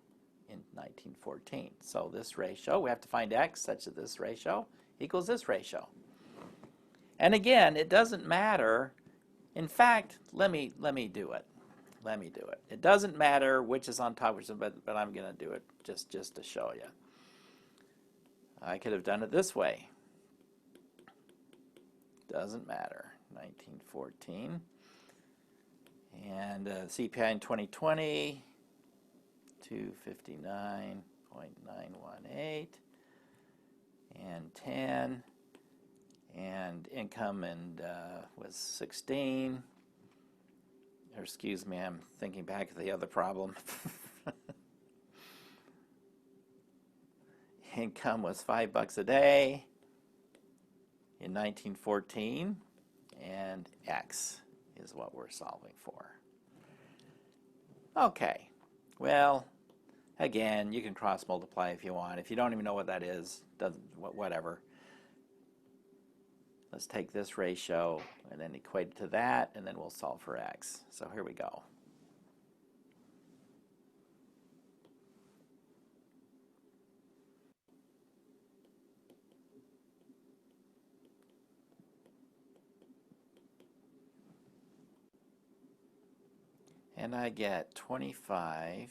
in 1914. So this ratio, we have to find x such that this ratio equals this ratio. And again, it doesn't matter. In fact, let me do it. Let me do it. It doesn't matter which is on top, but I'm going to do it just to show you. I could have done it this way. Doesn't matter. 1914. And CPI in 2020, 259.918, and 10, and income was 16. Or excuse me, I'm thinking back of the other problem. Income was $5 a day in 1914, and X is what we're solving for. Okay, well, again, you can cross multiply if you want. If you don't even know what that is, whatever. Let's take this ratio and then equate it to that, and then we'll solve for X. So here we go. And I get 25.99.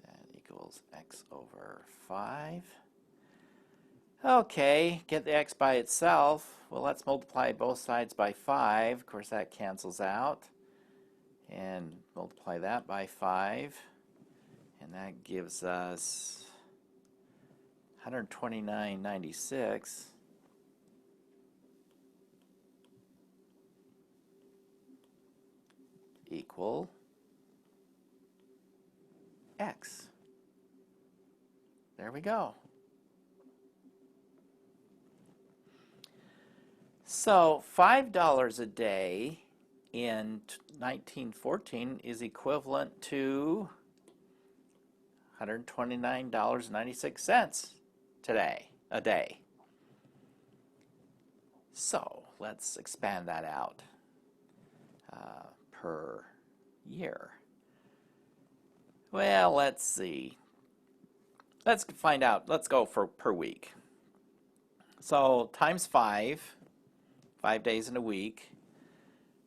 That equals x over 5. Okay, get the x by itself. Well, let's multiply both sides by 5. Of course, that cancels out. And multiply that by 5. And that gives us 129.96. Equal x. There we go. So $5 a day in 1914 is equivalent to $129.96 today, a day. So let's expand that out per year. Well, let's see. Let's find out. Let's go for per week. So times 5 days in a week.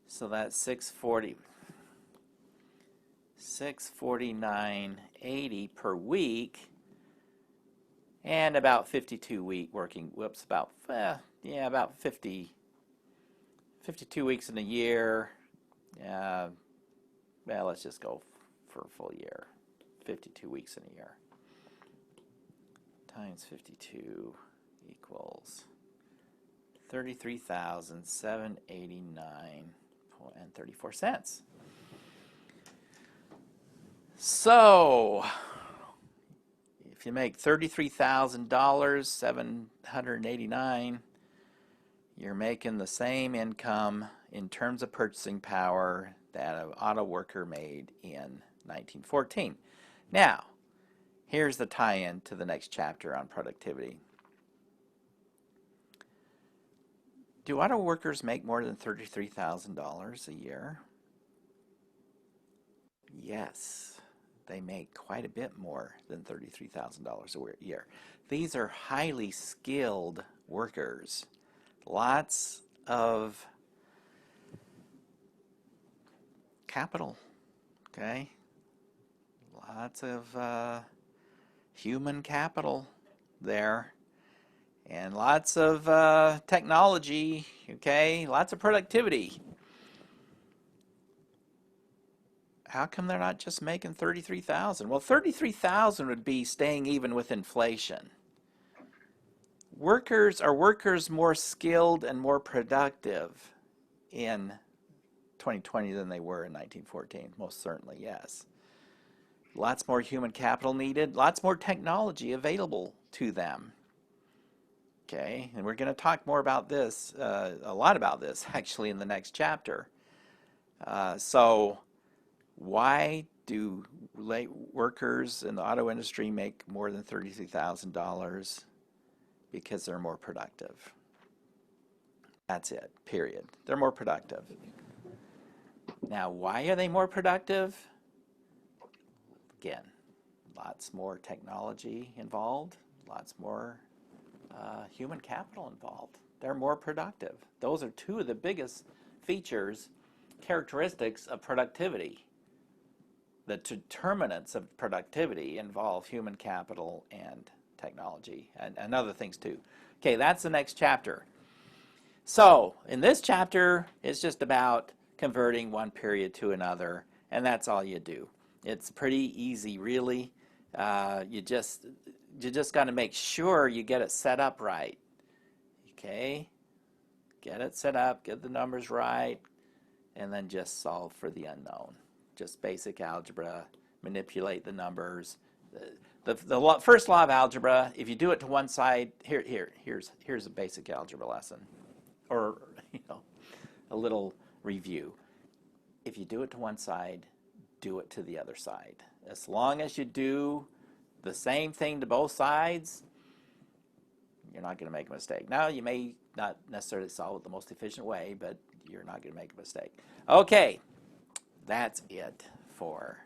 So that's 649.80 per week, and about 52 weeks in a year. Well, let's just go for a full year. 52 weeks in a year. times 52 equals 33,789.34. So, if you make $33,000, 789, you're making the same income in terms of purchasing power that an auto worker made in 1914. Now, here's the tie-in to the next chapter on productivity. Do auto workers make more than $33,000 a year? Yes, they make quite a bit more than $33,000 a year. These are highly skilled workers. Lots of capital, okay? Lots of human capital there. And lots of technology, okay? Lots of productivity. How come they're not just making $33,000? Well, $33,000 would be staying even with inflation. Are workers more skilled and more productive in 2020 than they were in 1914? Most certainly, yes. Lots more human capital needed, lots more technology available to them. Okay, and we're going to talk more about this, a lot about this actually in the next chapter. So why do workers in the auto industry make more than $33,000? Because they're more productive. That's it, period. They're more productive. Now, why are they more productive? Again, lots more technology involved, lots more human capital involved. They're more productive. Those are two of the biggest features, characteristics of productivity. The determinants of productivity involve human capital and technology and other things too. Okay, that's the next chapter. So in this chapter, it's just about converting one period to another, and that's all you do. It's pretty easy, really. You just got to make sure you get it set up right. Okay, get it set up, get the numbers right, and then just solve for the unknown. Just basic algebra, manipulate the numbers. The first law of algebra, if you do it to one side, here's a basic algebra lesson, or a little review. If you do it to one side, do it to the other side. As long as you do the same thing to both sides, you're not going to make a mistake. Now, you may not necessarily solve it the most efficient way, but you're not going to make a mistake. Okay, that's it for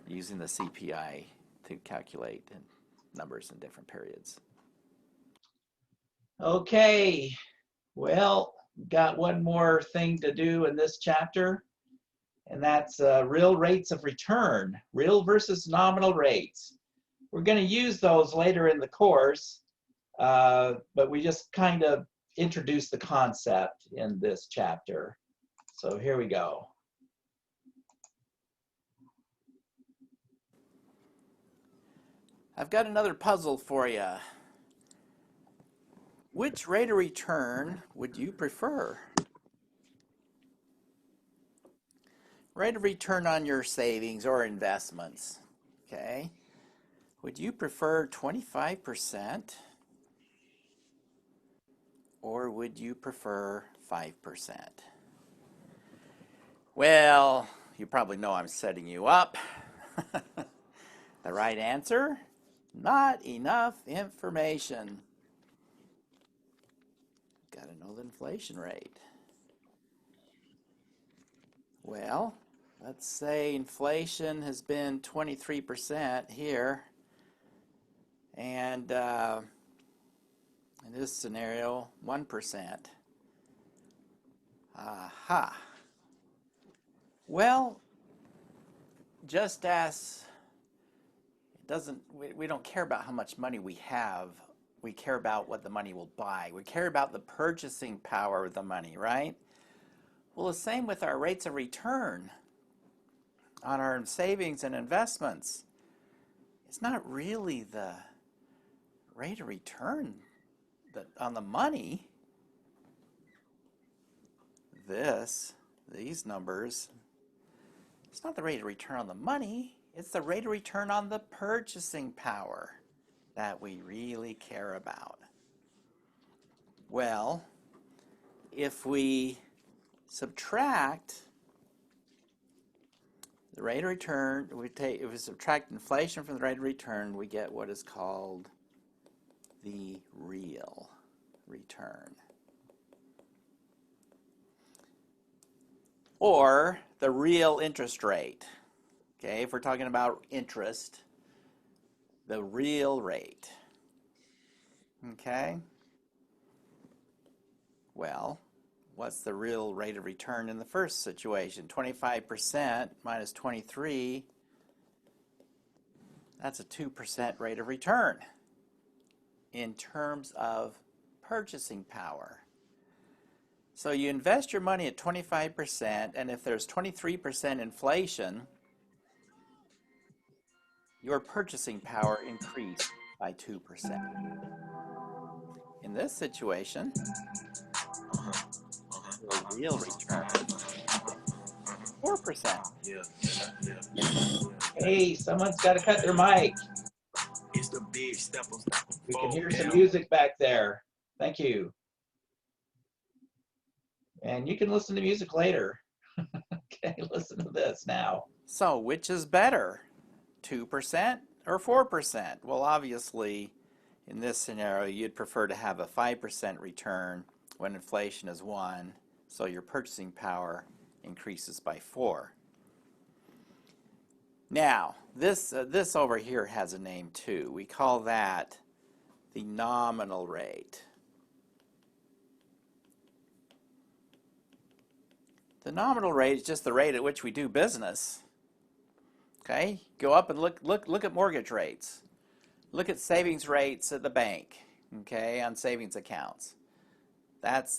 using the CPI to calculate numbers in different periods. Okay, well, got one more thing to do in this chapter, and that's real rates of return, real versus nominal rates. We're going to use those later in the course, but we just kind of introduce the concept in this chapter. So here we go. I've got another puzzle for you. Which rate of return would you prefer? Rate of return on your savings or investments, okay? Would you prefer 25% or would you prefer 5%? Well, you probably know I'm setting you up. The right answer? Not enough information. Got to know the inflation rate. Well, let's say inflation has been 23% here, and in this scenario, 1%. Aha. Well, just as we don't care about how much money we have. We care about what the money will buy. We care about the purchasing power of the money, right? Well, the same with our rates of return on our savings and investments. It's not really the rate of return on the money, these numbers, it's not the rate of return on the money, it's the rate of return on the purchasing power that we really care about. Well, if we subtract the rate of return, if we subtract inflation from the rate of return, we get what is called the real return. Or the real interest rate. Okay, if we're talking about interest, the real rate. Okay? Well, what's the real rate of return in the first situation? 25% minus 23, that's a 2% rate of return in terms of purchasing power. So you invest your money at 25%, and if there's 23% inflation, your purchasing power increased by 2%. In this situation, the real return, 4%. Hey, someone's got to cut their mic. We can hear some music back there. Thank you. And you can listen to music later. Okay, listen to this now. So which is better, 2% or 4%? Well, obviously, in this scenario, you'd prefer to have a 5% return when inflation is 1, so your purchasing power increases by 4. Now, this over here has a name too. We call that the nominal rate. The nominal rate is just the rate at which we do business. Okay, go up and look at mortgage rates. Look at savings rates at the bank. Okay, on savings accounts.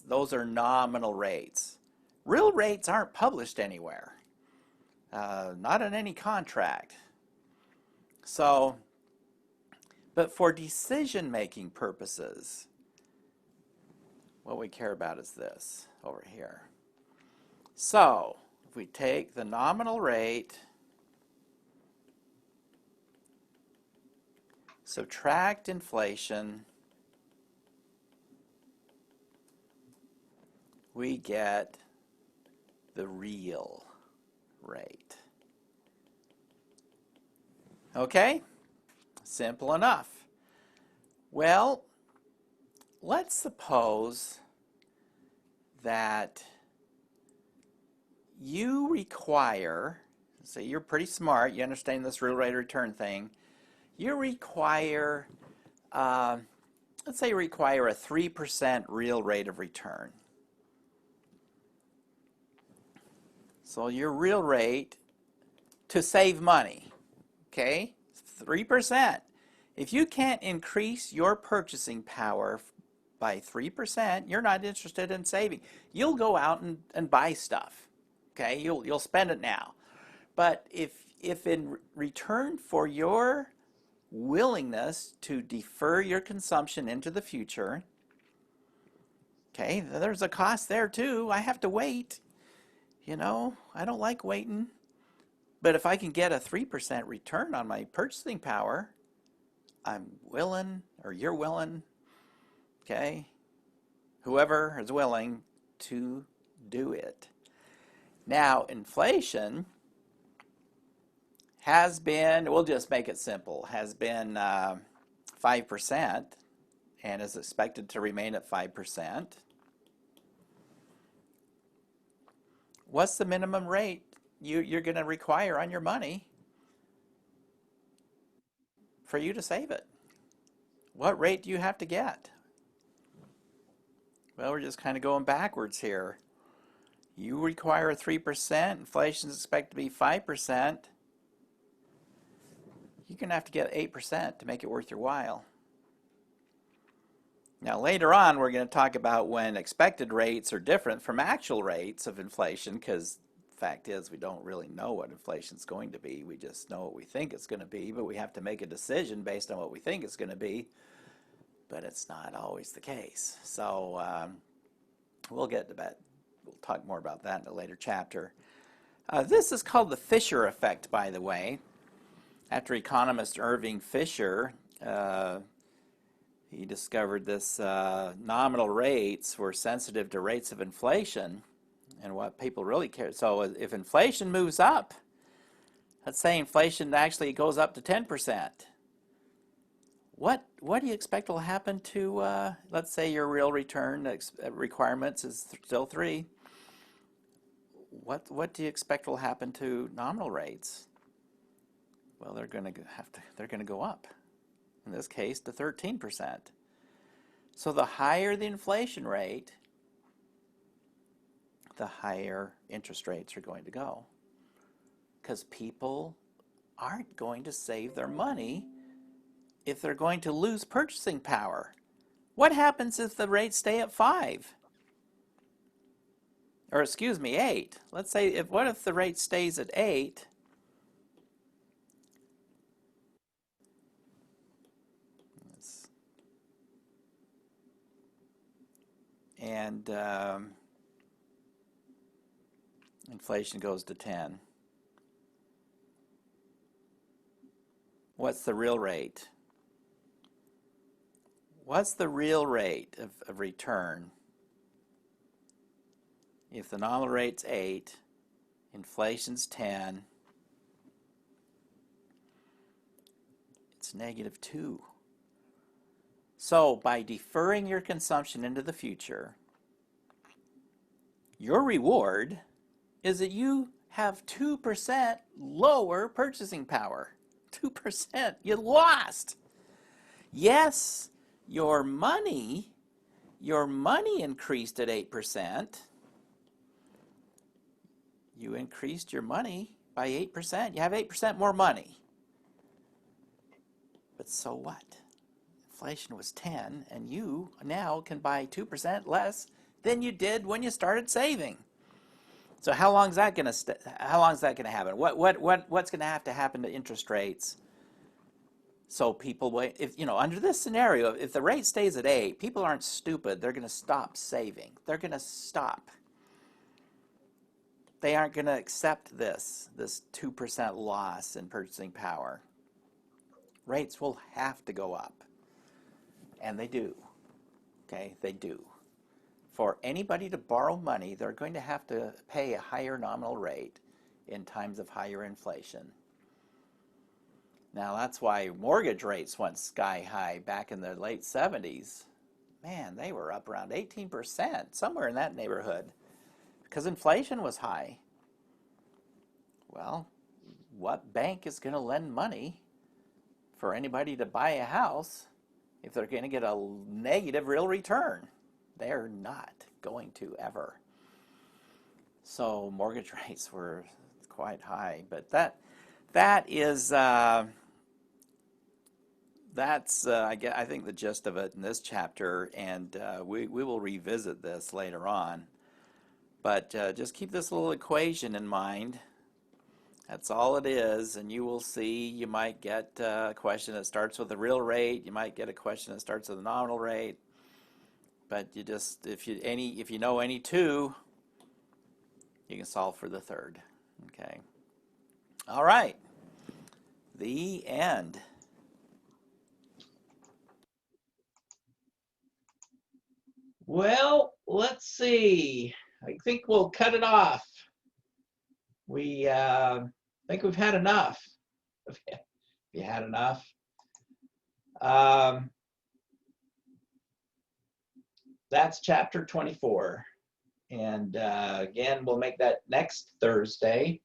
Those are nominal rates. Real rates aren't published anywhere. Not in any contract. So, but for decision-making purposes, what we care about is this over here. So, if we take the nominal rate, subtract inflation, we get the real rate. Okay? Simple enough. Well, let's suppose that you require, say you're pretty smart, you understand this real rate of return thing, you require, let's say you require a 3% real rate of return. So your real rate to save money, okay, 3%. If you can't increase your purchasing power by 3%, you're not interested in saving. You'll go out and buy stuff, okay? You'll spend it now. But if in return for your willingness to defer your consumption into the future, okay, there's a cost there too. I have to wait. You know, I don't like waiting. But if I can get a 3% return on my purchasing power, I'm willing, or you're willing, okay, whoever is willing to do it. Now, inflation has been, we'll just make it simple, has been 5% and is expected to remain at 5%. What's the minimum rate you're going to require on your money for you to save it? What rate do you have to get? Well, we're just kind of going backwards here. You require a 3%, inflation is expected to be 5%. You're going to have to get 8% to make it worth your while. Now later on we're going to talk about when expected rates are different from actual rates of inflation, because the fact is we don't really know what inflation is going to be. We just know what we think it's going to be, but we have to make a decision based on what we think it's going to be. but it's not always the case. So we'll get to that. We'll talk more about that in a later chapter. This is called the Fisher effect, by the way. After economist Irving Fisher, he discovered this nominal rates were sensitive to rates of inflation and what people really care. So if inflation moves up, let's say inflation actually goes up to 10%. What do you expect will happen to, let's say your real return requirements is still 3. What do you expect will happen to nominal rates? Well, they're going to go up. In this case, to 13%. So the higher the inflation rate, the higher interest rates are going to go. Because people aren't going to save their money if they're going to lose purchasing power. What happens if the rates stay at 5? Or excuse me, 8. Let's say, what if the rate stays at 8? And inflation goes to 10. What's the real rate? What's the real rate of return? If the nominal rate's 8, inflation's 10, it's -2. So by deferring your consumption into the future, your reward is that you have 2% lower purchasing power. 2%. You lost. Yes, your money increased at 8%. You increased your money by 8%. You have 8% more money. But so what? Inflation was 10, and you now can buy 2% less than you did when you started saving. So how long is that going to happen? What's going to have to happen to interest rates? So people wait. If under this scenario, if the rate stays at 8, people aren't stupid. They're going to stop saving. They're going to stop. They aren't going to accept this 2% loss in purchasing power. Rates will have to go up. And they do. Okay, they do. For anybody to borrow money, they're going to have to pay a higher nominal rate in times of higher inflation. Now, that's why mortgage rates went sky high back in the late 70s. Man, they were up around 18%, somewhere in that neighborhood, because inflation was high. Well, what bank is going to lend money for anybody to buy a house if they're going to get a negative real return? They're not going to ever. So mortgage rates were quite high, but that's I think the gist of it in this chapter, and we will revisit this later on. But just keep this little equation in mind. That's all it is, and you will see you might get a question that starts with the real rate. You might get a question that starts with the nominal rate. But you just, if you know any two, you can solve for the third. Okay. All right. The end. Well, let's see. I think we'll cut it off. We think we've had enough. Have you had enough? That's chapter 24. And again, we'll make that next Thursday.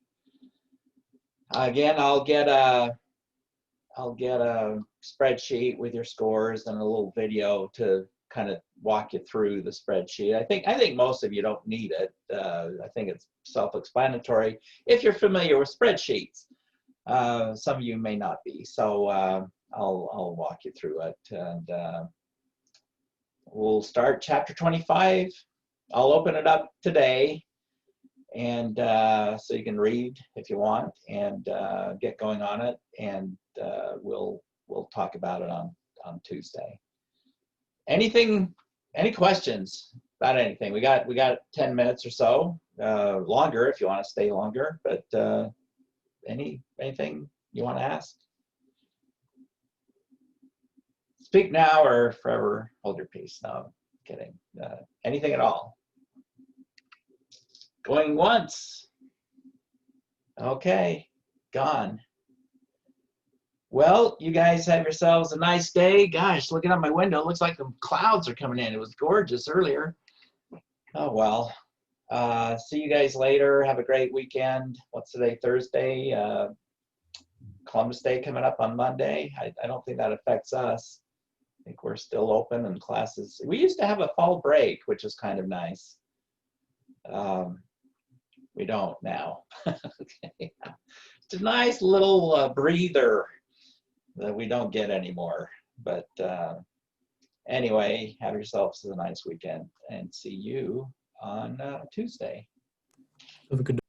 Again, I'll get a spreadsheet with your scores and a little video to kind of walk you through the spreadsheet. I think most of you don't need it. I think it's self-explanatory if you're familiar with spreadsheets. Some of you may not be, so I'll walk you through it, and we'll start chapter 25. I'll open it up today, and so you can read if you want and get going on it, and we'll talk about it on Tuesday. Any questions about anything? We got 10 minutes or so, longer if you want to stay longer, but anything you want to ask? Speak now or forever hold your peace. No, I'm kidding. Anything at all? Going once. Okay, gone. Well, you guys have yourselves a nice day. Gosh, looking out my window, it looks like the clouds are coming in. It was gorgeous earlier. Oh, well. See you guys later. Have a great weekend. What's today? Thursday. Columbus Day coming up on Monday. I don't think that affects us. I think we're still open and classes. We used to have a fall break, which is kind of nice. We don't now. Okay. It's a nice little breather that we don't get anymore. But anyway, have yourselves a nice weekend and see you on Tuesday. Have a good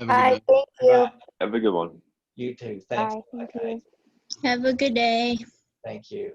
Hi, thank you. Bye. Have a good one. You too. Thanks. Bye, thank Bye, guys. you. Have a good day. Thank you.